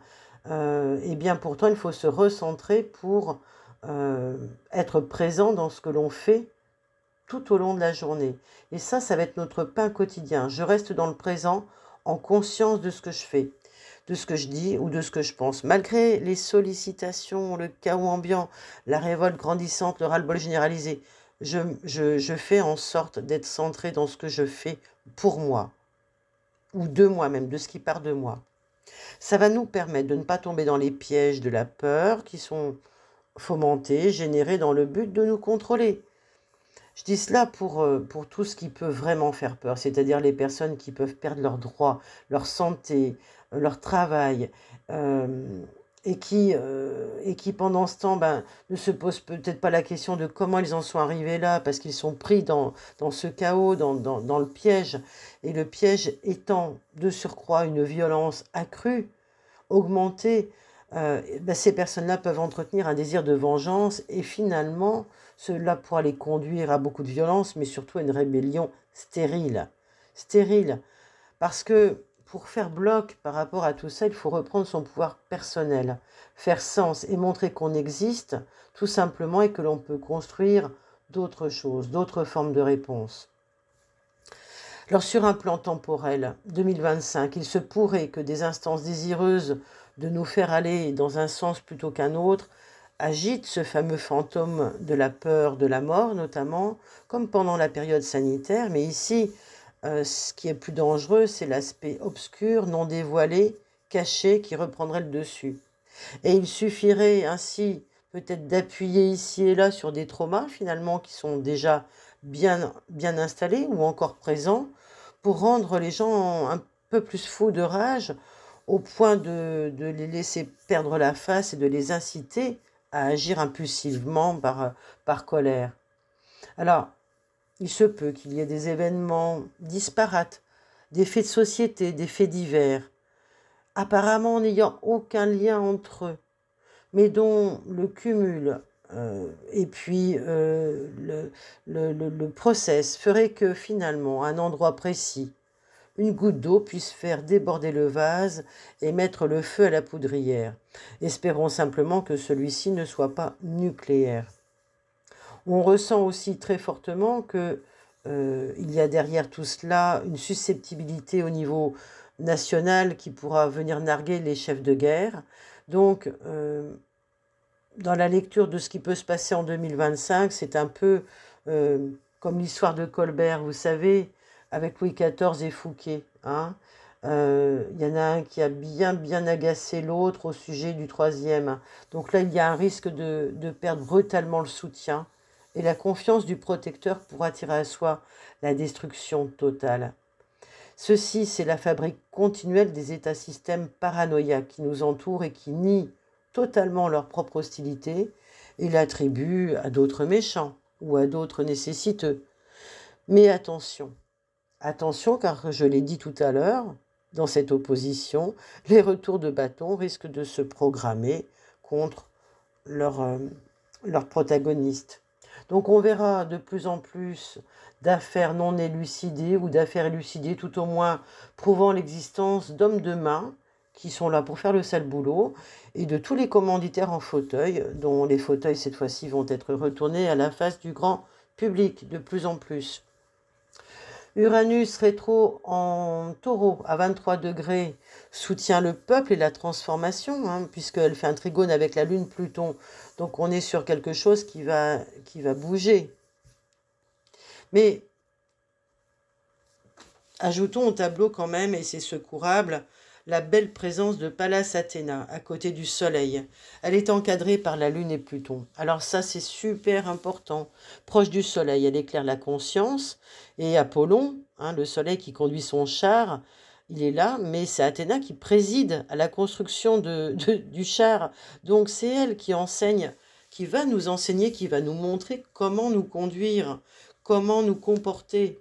et bien pourtant il faut se recentrer pour être présent dans ce que l'on fait tout au long de la journée. Et ça va être notre pain quotidien. Je reste dans le présent en conscience de ce que je fais, de ce que je dis ou de ce que je pense. Malgré les sollicitations, le chaos ambiant, la révolte grandissante, le ras-le-bol généralisé, je fais en sorte d'être centré dans ce que je fais pour moi, ou de moi-même, de ce qui part de moi. Ça va nous permettre de ne pas tomber dans les pièges de la peur qui sont fomentés, générés dans le but de nous contrôler. Je dis cela pour tout ce qui peut vraiment faire peur, c'est-à-dire les personnes qui peuvent perdre leurs droits, leur santé, leur travail, et qui pendant ce temps ne se posent peut-être pas la question de comment ils en sont arrivés là, parce qu'ils sont pris dans ce chaos, dans le piège, et le piège étant de surcroît une violence accrue, augmentée, ces personnes-là peuvent entretenir un désir de vengeance et finalement, cela pourra les conduire à beaucoup de violence, mais surtout à une rébellion stérile. Stérile. Parce que pour faire bloc par rapport à tout ça, il faut reprendre son pouvoir personnel, faire sens et montrer qu'on existe tout simplement et que l'on peut construire d'autres choses, d'autres formes de réponses. Alors sur un plan temporel, 2025, il se pourrait que des instances désireuses de nous faire aller dans un sens plutôt qu'un autre agitent ce fameux fantôme de la peur de la mort notamment, comme pendant la période sanitaire, mais ici, Ce qui est plus dangereux, c'est l'aspect obscur, non dévoilé, caché, qui reprendrait le dessus. Et il suffirait ainsi peut-être d'appuyer ici et là sur des traumas finalement qui sont déjà bien installés ou encore présents pour rendre les gens un peu plus fous de rage au point de les laisser perdre la face et de les inciter à agir impulsivement par colère. Alors, il se peut qu'il y ait des événements disparates, des faits de société, des faits divers, apparemment n'ayant aucun lien entre eux, mais dont le cumul et puis le process ferait que finalement, à un endroit précis, une goutte d'eau puisse faire déborder le vase et mettre le feu à la poudrière. Espérons simplement que celui-ci ne soit pas nucléaire. On ressent aussi très fortement que il y a derrière tout cela une susceptibilité au niveau national qui pourra venir narguer les chefs de guerre. Donc, dans la lecture de ce qui peut se passer en 2025, c'est un peu comme l'histoire de Colbert, vous savez, avec Louis XIV et Fouquet. Hein. Y en a un qui a bien agacé l'autre au sujet du troisième. Donc là, il y a un risque de perdre brutalement le soutien et la confiance du protecteur pour attirer à soi la destruction totale. Ceci, c'est la fabrique continuelle des états-systèmes paranoïaques qui nous entourent et qui nient totalement leur propre hostilité et l'attribuent à d'autres méchants ou à d'autres nécessiteux. Mais attention, attention car je l'ai dit tout à l'heure, dans cette opposition, les retours de bâton risquent de se programmer contre leurs protagonistes. Donc on verra de plus en plus d'affaires non élucidées ou d'affaires élucidées, tout au moins prouvant l'existence d'hommes de main qui sont là pour faire le sale boulot, et de tous les commanditaires en fauteuil, dont les fauteuils cette fois-ci vont être retournés à la face du grand public de plus en plus. Uranus rétro en taureau à 23 degrés soutient le peuple et la transformation, hein, puisqu'elle fait un trigone avec la lune Pluton. Donc on est sur quelque chose qui va bouger. Mais ajoutons au tableau quand même, et c'est secourable, la belle présence de Pallas Athéna à côté du Soleil. Elle est encadrée par la Lune et Pluton. Alors ça, c'est super important. Proche du Soleil, elle éclaire la conscience. Et Apollon, hein, le Soleil qui conduit son char, il est là, mais c'est Athéna qui préside à la construction du char. Donc c'est elle qui enseigne, qui va nous enseigner, qui va nous montrer comment nous conduire, comment nous comporter.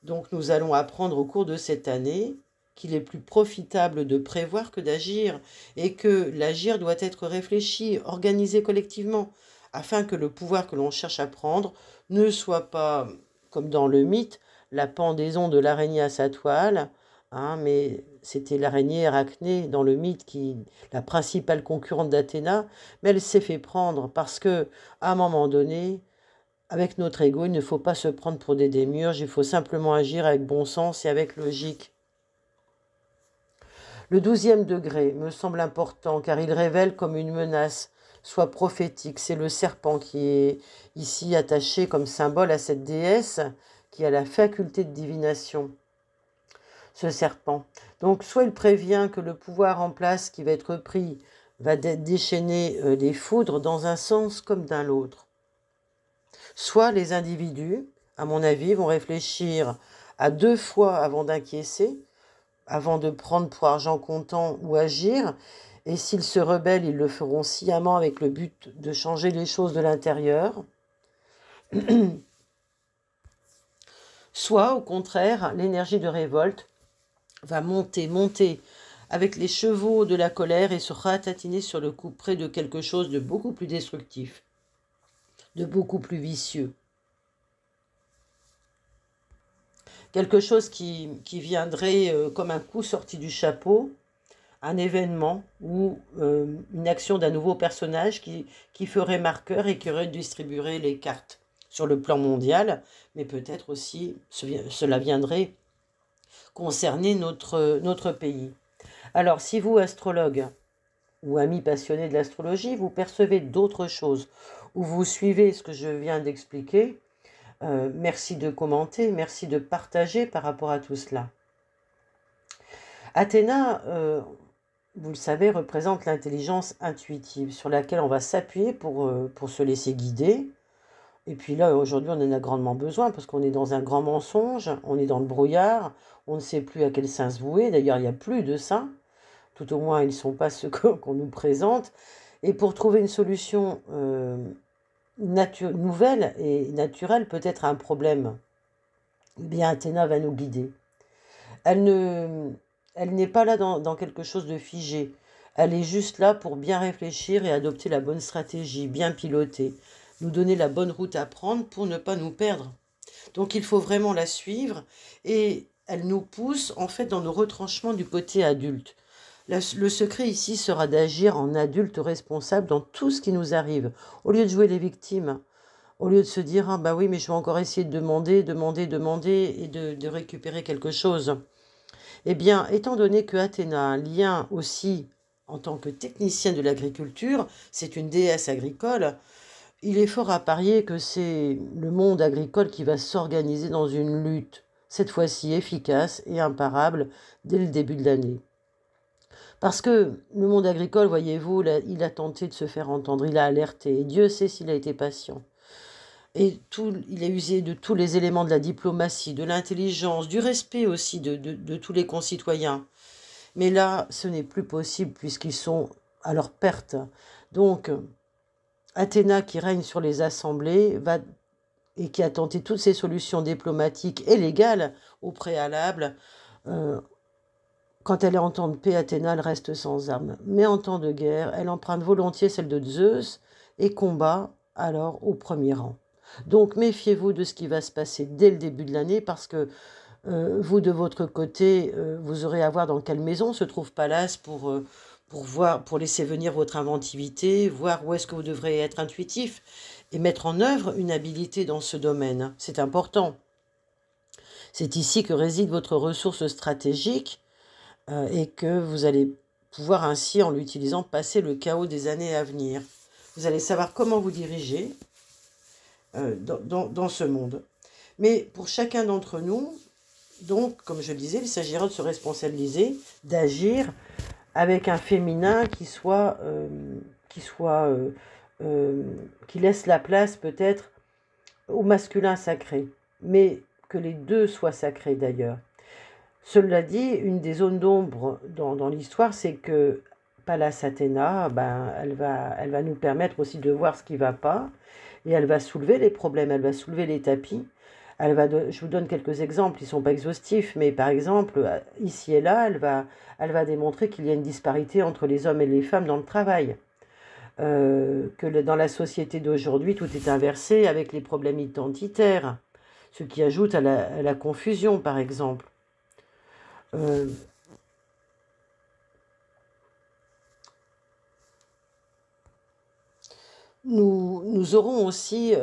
Donc nous allons apprendre au cours de cette année qu'il est plus profitable de prévoir que d'agir et que l'agir doit être réfléchi, organisé collectivement, afin que le pouvoir que l'on cherche à prendre ne soit pas, comme dans le mythe, la pendaison de l'araignée à sa toile, hein, mais c'était l'araignée Arachné dans le mythe la principale concurrente d'Athéna, mais elle s'est fait prendre parce que, à un moment donné, avec notre ego, il ne faut pas se prendre pour des démiurges, il faut simplement agir avec bon sens et avec logique. Le 12e degré me semble important car il révèle comme une menace, soit prophétique. C'est le serpent qui est ici attaché comme symbole à cette déesse qui a la faculté de divination. Ce serpent. Donc soit il prévient que le pouvoir en place qui va être pris va déchaîner les foudres dans un sens comme dans l'autre. Soit les individus, à mon avis, vont réfléchir à 2 fois avant d'acquiescer, avant de prendre pour argent comptant ou agir, et s'ils se rebellent, ils le feront sciemment avec le but de changer les choses de l'intérieur. Soit, au contraire, l'énergie de révolte va monter avec les chevaux de la colère et se ratatiner sur le couperet de quelque chose de beaucoup plus destructif, de beaucoup plus vicieux. Quelque chose qui viendrait comme un coup sorti du chapeau, un événement ou une action d'un nouveau personnage qui ferait marqueur et qui redistribuerait les cartes sur le plan mondial, mais peut-être aussi cela viendrait concerner notre pays. Alors, si vous, astrologue ou ami passionné de l'astrologie, vous percevez d'autres choses, ou vous suivez ce que je viens d'expliquer, Merci de commenter, merci de partager par rapport à tout cela. Athéna, vous le savez, représente l'intelligence intuitive sur laquelle on va s'appuyer pour se laisser guider. Et puis là, aujourd'hui, on en a grandement besoin parce qu'on est dans un grand mensonge, on est dans le brouillard, on ne sait plus à quel saint se vouer. D'ailleurs, il n'y a plus de saints, tout au moins ils ne sont pas ceux qu'on nous présente. Et pour trouver une solution nouvelle et naturelle, peut-être à un problème, eh bien Athéna va nous guider. Elle n'est pas là dans quelque chose de figé. Elle est juste là pour bien réfléchir et adopter la bonne stratégie, bien piloter, nous donner la bonne route à prendre pour ne pas nous perdre. Donc il faut vraiment la suivre et elle nous pousse en fait dans nos retranchements du côté adulte. Le secret ici sera d'agir en adulte responsable dans tout ce qui nous arrive. Au lieu de jouer les victimes, au lieu de se dire « Ah bah oui, mais je vais encore essayer de demander et de récupérer quelque chose ». Eh bien, étant donné que Athéna a un lien aussi en tant que technicienne de l'agriculture, c'est une déesse agricole, il est fort à parier que c'est le monde agricole qui va s'organiser dans une lutte, cette fois-ci efficace et imparable, dès le début de l'année. Parce que le monde agricole, voyez-vous, il a tenté de se faire entendre, il a alerté, et Dieu sait s'il a été patient. Et il a usé de tous les éléments de la diplomatie, de l'intelligence, du respect aussi de tous les concitoyens. Mais là, ce n'est plus possible puisqu'ils sont à leur perte. Donc, Athéna, qui règne sur les assemblées, et qui a tenté toutes ces solutions diplomatiques et légales au préalable, quand elle est en temps de paix, Athéna, elle reste sans armes. Mais en temps de guerre, elle emprunte volontiers celle de Zeus et combat alors au premier rang. Donc méfiez-vous de ce qui va se passer dès le début de l'année parce que vous, de votre côté, vous aurez à voir dans quelle maison se trouve Pallas pour laisser venir votre inventivité, voir où est-ce que vous devrez être intuitif et mettre en œuvre une habilité dans ce domaine. C'est important. C'est ici que réside votre ressource stratégique et que vous allez pouvoir ainsi, en l'utilisant, passer le chaos des années à venir. Vous allez savoir comment vous diriger dans ce monde. Mais pour chacun d'entre nous, donc, comme je le disais, il s'agira de se responsabiliser, d'agir avec un féminin qui laisse la place peut-être au masculin sacré, mais que les deux soient sacrés d'ailleurs. Cela dit, une des zones d'ombre dans l'histoire, c'est que Pallas Athéna, elle va nous permettre aussi de voir ce qui ne va pas, et elle va soulever les problèmes, elle va soulever les tapis. Je vous donne quelques exemples, ils ne sont pas exhaustifs, mais par exemple, ici et là, elle va démontrer qu'il y a une disparité entre les hommes et les femmes dans le travail. Que dans la société d'aujourd'hui, tout est inversé avec les problèmes identitaires, ce qui ajoute à la confusion, par exemple. Nous aurons aussi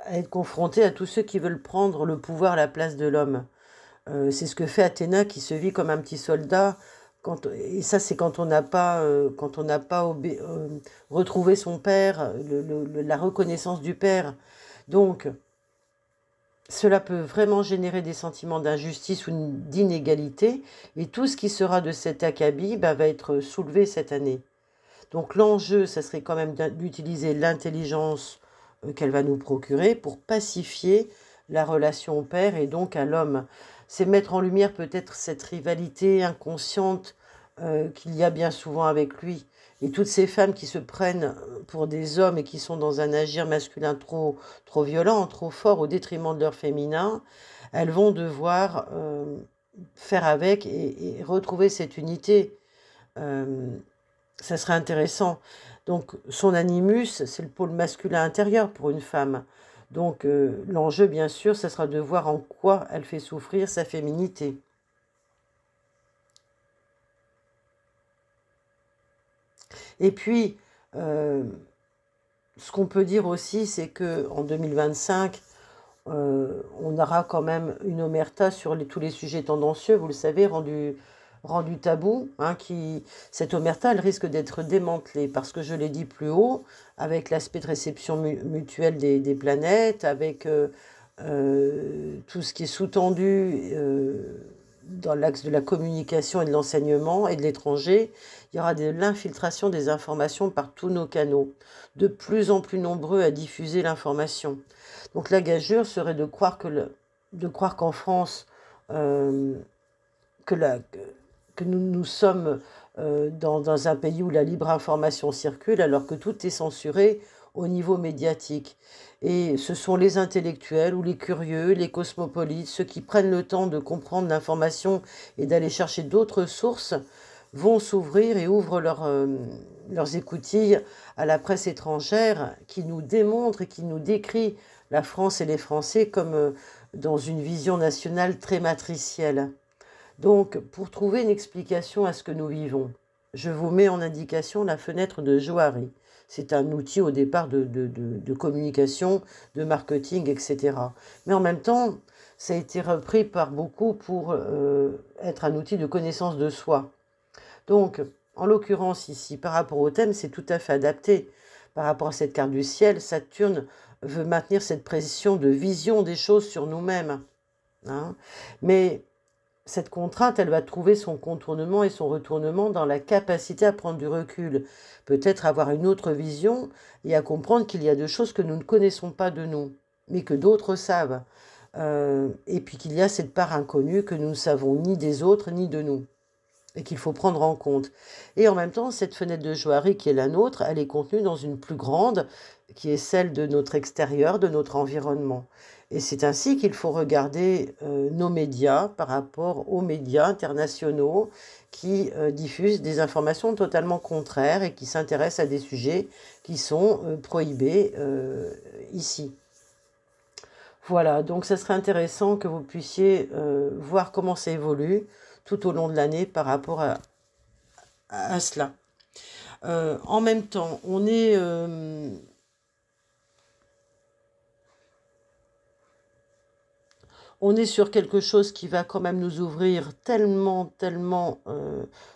à être confrontés à tous ceux qui veulent prendre le pouvoir à la place de l'homme. C'est ce que fait Athéna qui se vit comme un petit soldat. Et ça, c'est quand on n'a pas, retrouvé son père, la reconnaissance du père. Donc, cela peut vraiment générer des sentiments d'injustice ou d'inégalité. Et tout ce qui sera de cet acabit va être soulevé cette année. Donc l'enjeu, ça serait quand même d'utiliser l'intelligence qu'elle va nous procurer pour pacifier la relation au père et donc à l'homme. C'est mettre en lumière peut-être cette rivalité inconsciente qu'il y a bien souvent avec lui. Et toutes ces femmes qui se prennent pour des hommes et qui sont dans un agir masculin trop violent, trop fort au détriment de leur féminin, elles vont devoir faire avec et retrouver cette unité. Ça serait intéressant. Donc, son animus, c'est le pôle masculin intérieur pour une femme. Donc, l'enjeu, bien sûr, ça sera de voir en quoi elle fait souffrir sa féminité. Et puis, ce qu'on peut dire aussi, c'est qu'en 2025, on aura quand même une omerta sur tous les sujets tendancieux, vous le savez, rendus rendue taboue, hein, cette omerta, elle risque d'être démantelée parce que je l'ai dit plus haut, avec l'aspect de réception mutuelle des planètes, avec tout ce qui est sous-tendu dans l'axe de la communication et de l'enseignement et de l'étranger, il y aura de l'infiltration des informations par tous nos canaux, de plus en plus nombreux à diffuser l'information. Donc la gageure serait de croire qu'en France, euh, que nous sommes dans un pays où la libre information circule, alors que tout est censuré au niveau médiatique. Et ce sont les intellectuels ou les curieux, les cosmopolites, ceux qui prennent le temps de comprendre l'information et d'aller chercher d'autres sources, vont s'ouvrir et ouvrent leurs écoutilles à la presse étrangère qui nous démontre et qui nous décrit la France et les Français comme dans une vision nationale très matricielle. Donc, pour trouver une explication à ce que nous vivons, je vous mets en indication la fenêtre de Johari. C'est un outil au départ de communication, de marketing, etc. Mais en même temps, ça a été repris par beaucoup pour être un outil de connaissance de soi. Donc, en l'occurrence ici, par rapport au thème, c'est tout à fait adapté. Par rapport à cette carte du ciel, Saturne veut maintenir cette pression de vision des choses sur nous-mêmes. Hein. Mais cette contrainte, elle va trouver son contournement et son retournement dans la capacité à prendre du recul, peut-être avoir une autre vision et à comprendre qu'il y a des choses que nous ne connaissons pas de nous, mais que d'autres savent. Et puis qu'il y a cette part inconnue que nous ne savons ni des autres ni de nous, et qu'il faut prendre en compte. Et en même temps, cette fenêtre de Johari qui est la nôtre, elle est contenue dans une plus grande, qui est celle de notre extérieur, de notre environnement. Et c'est ainsi qu'il faut regarder nos médias par rapport aux médias internationaux qui diffusent des informations totalement contraires et qui s'intéressent à des sujets qui sont prohibés ici. Voilà, donc ce serait intéressant que vous puissiez voir comment ça évolue tout au long de l'année par rapport à cela. En même temps, on est sur quelque chose qui va quand même nous ouvrir tellement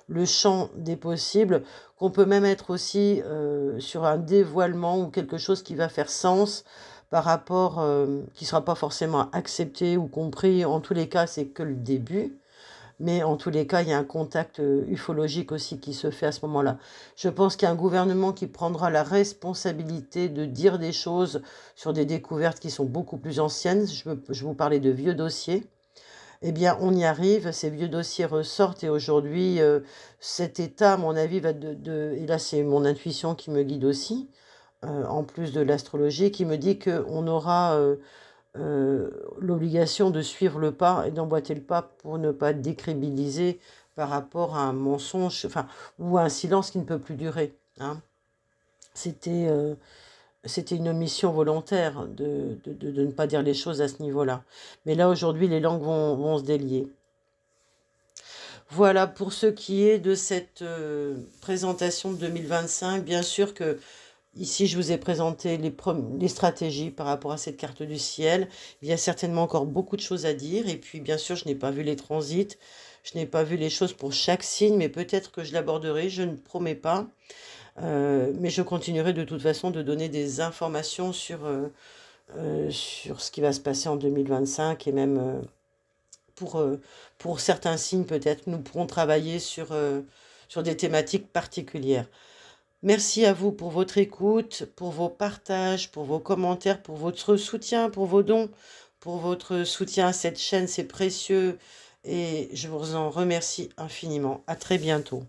le champ des possibles qu'on peut même être aussi sur un dévoilement ou quelque chose qui va faire sens par rapport, qui ne sera pas forcément accepté ou compris. En tous les cas, c'est que le début. Mais en tous les cas, il y a un contact ufologique aussi qui se fait à ce moment-là. Je pense qu'il y a un gouvernement qui prendra la responsabilité de dire des choses sur des découvertes qui sont beaucoup plus anciennes. Je vous parlais de vieux dossiers. Eh bien, on y arrive, ces vieux dossiers ressortent et aujourd'hui, cet état, à mon avis, et là c'est mon intuition qui me guide aussi, en plus de l'astrologie, qui me dit qu'on aura l'obligation de suivre le pas et d'emboîter le pas pour ne pas être décrédibilisé par rapport à un mensonge, enfin, ou à un silence qui ne peut plus durer. Hein. C'était une omission volontaire de ne pas dire les choses à ce niveau-là. Mais là, aujourd'hui, les langues vont se délier. Voilà pour ce qui est de cette présentation de 2025. Bien sûr que ici, je vous ai présenté les stratégies par rapport à cette carte du ciel. Il y a certainement encore beaucoup de choses à dire. Et puis, bien sûr, je n'ai pas vu les transits. Je n'ai pas vu les choses pour chaque signe, mais peut-être que je l'aborderai. Je ne promets pas. Mais je continuerai de toute façon de donner des informations sur ce qui va se passer en 2025 et même pour certains signes peut-être. Nous pourrons travailler sur des thématiques particulières. Merci à vous pour votre écoute, pour vos partages, pour vos commentaires, pour votre soutien, pour vos dons, pour votre soutien à cette chaîne, c'est précieux et je vous en remercie infiniment. À très bientôt.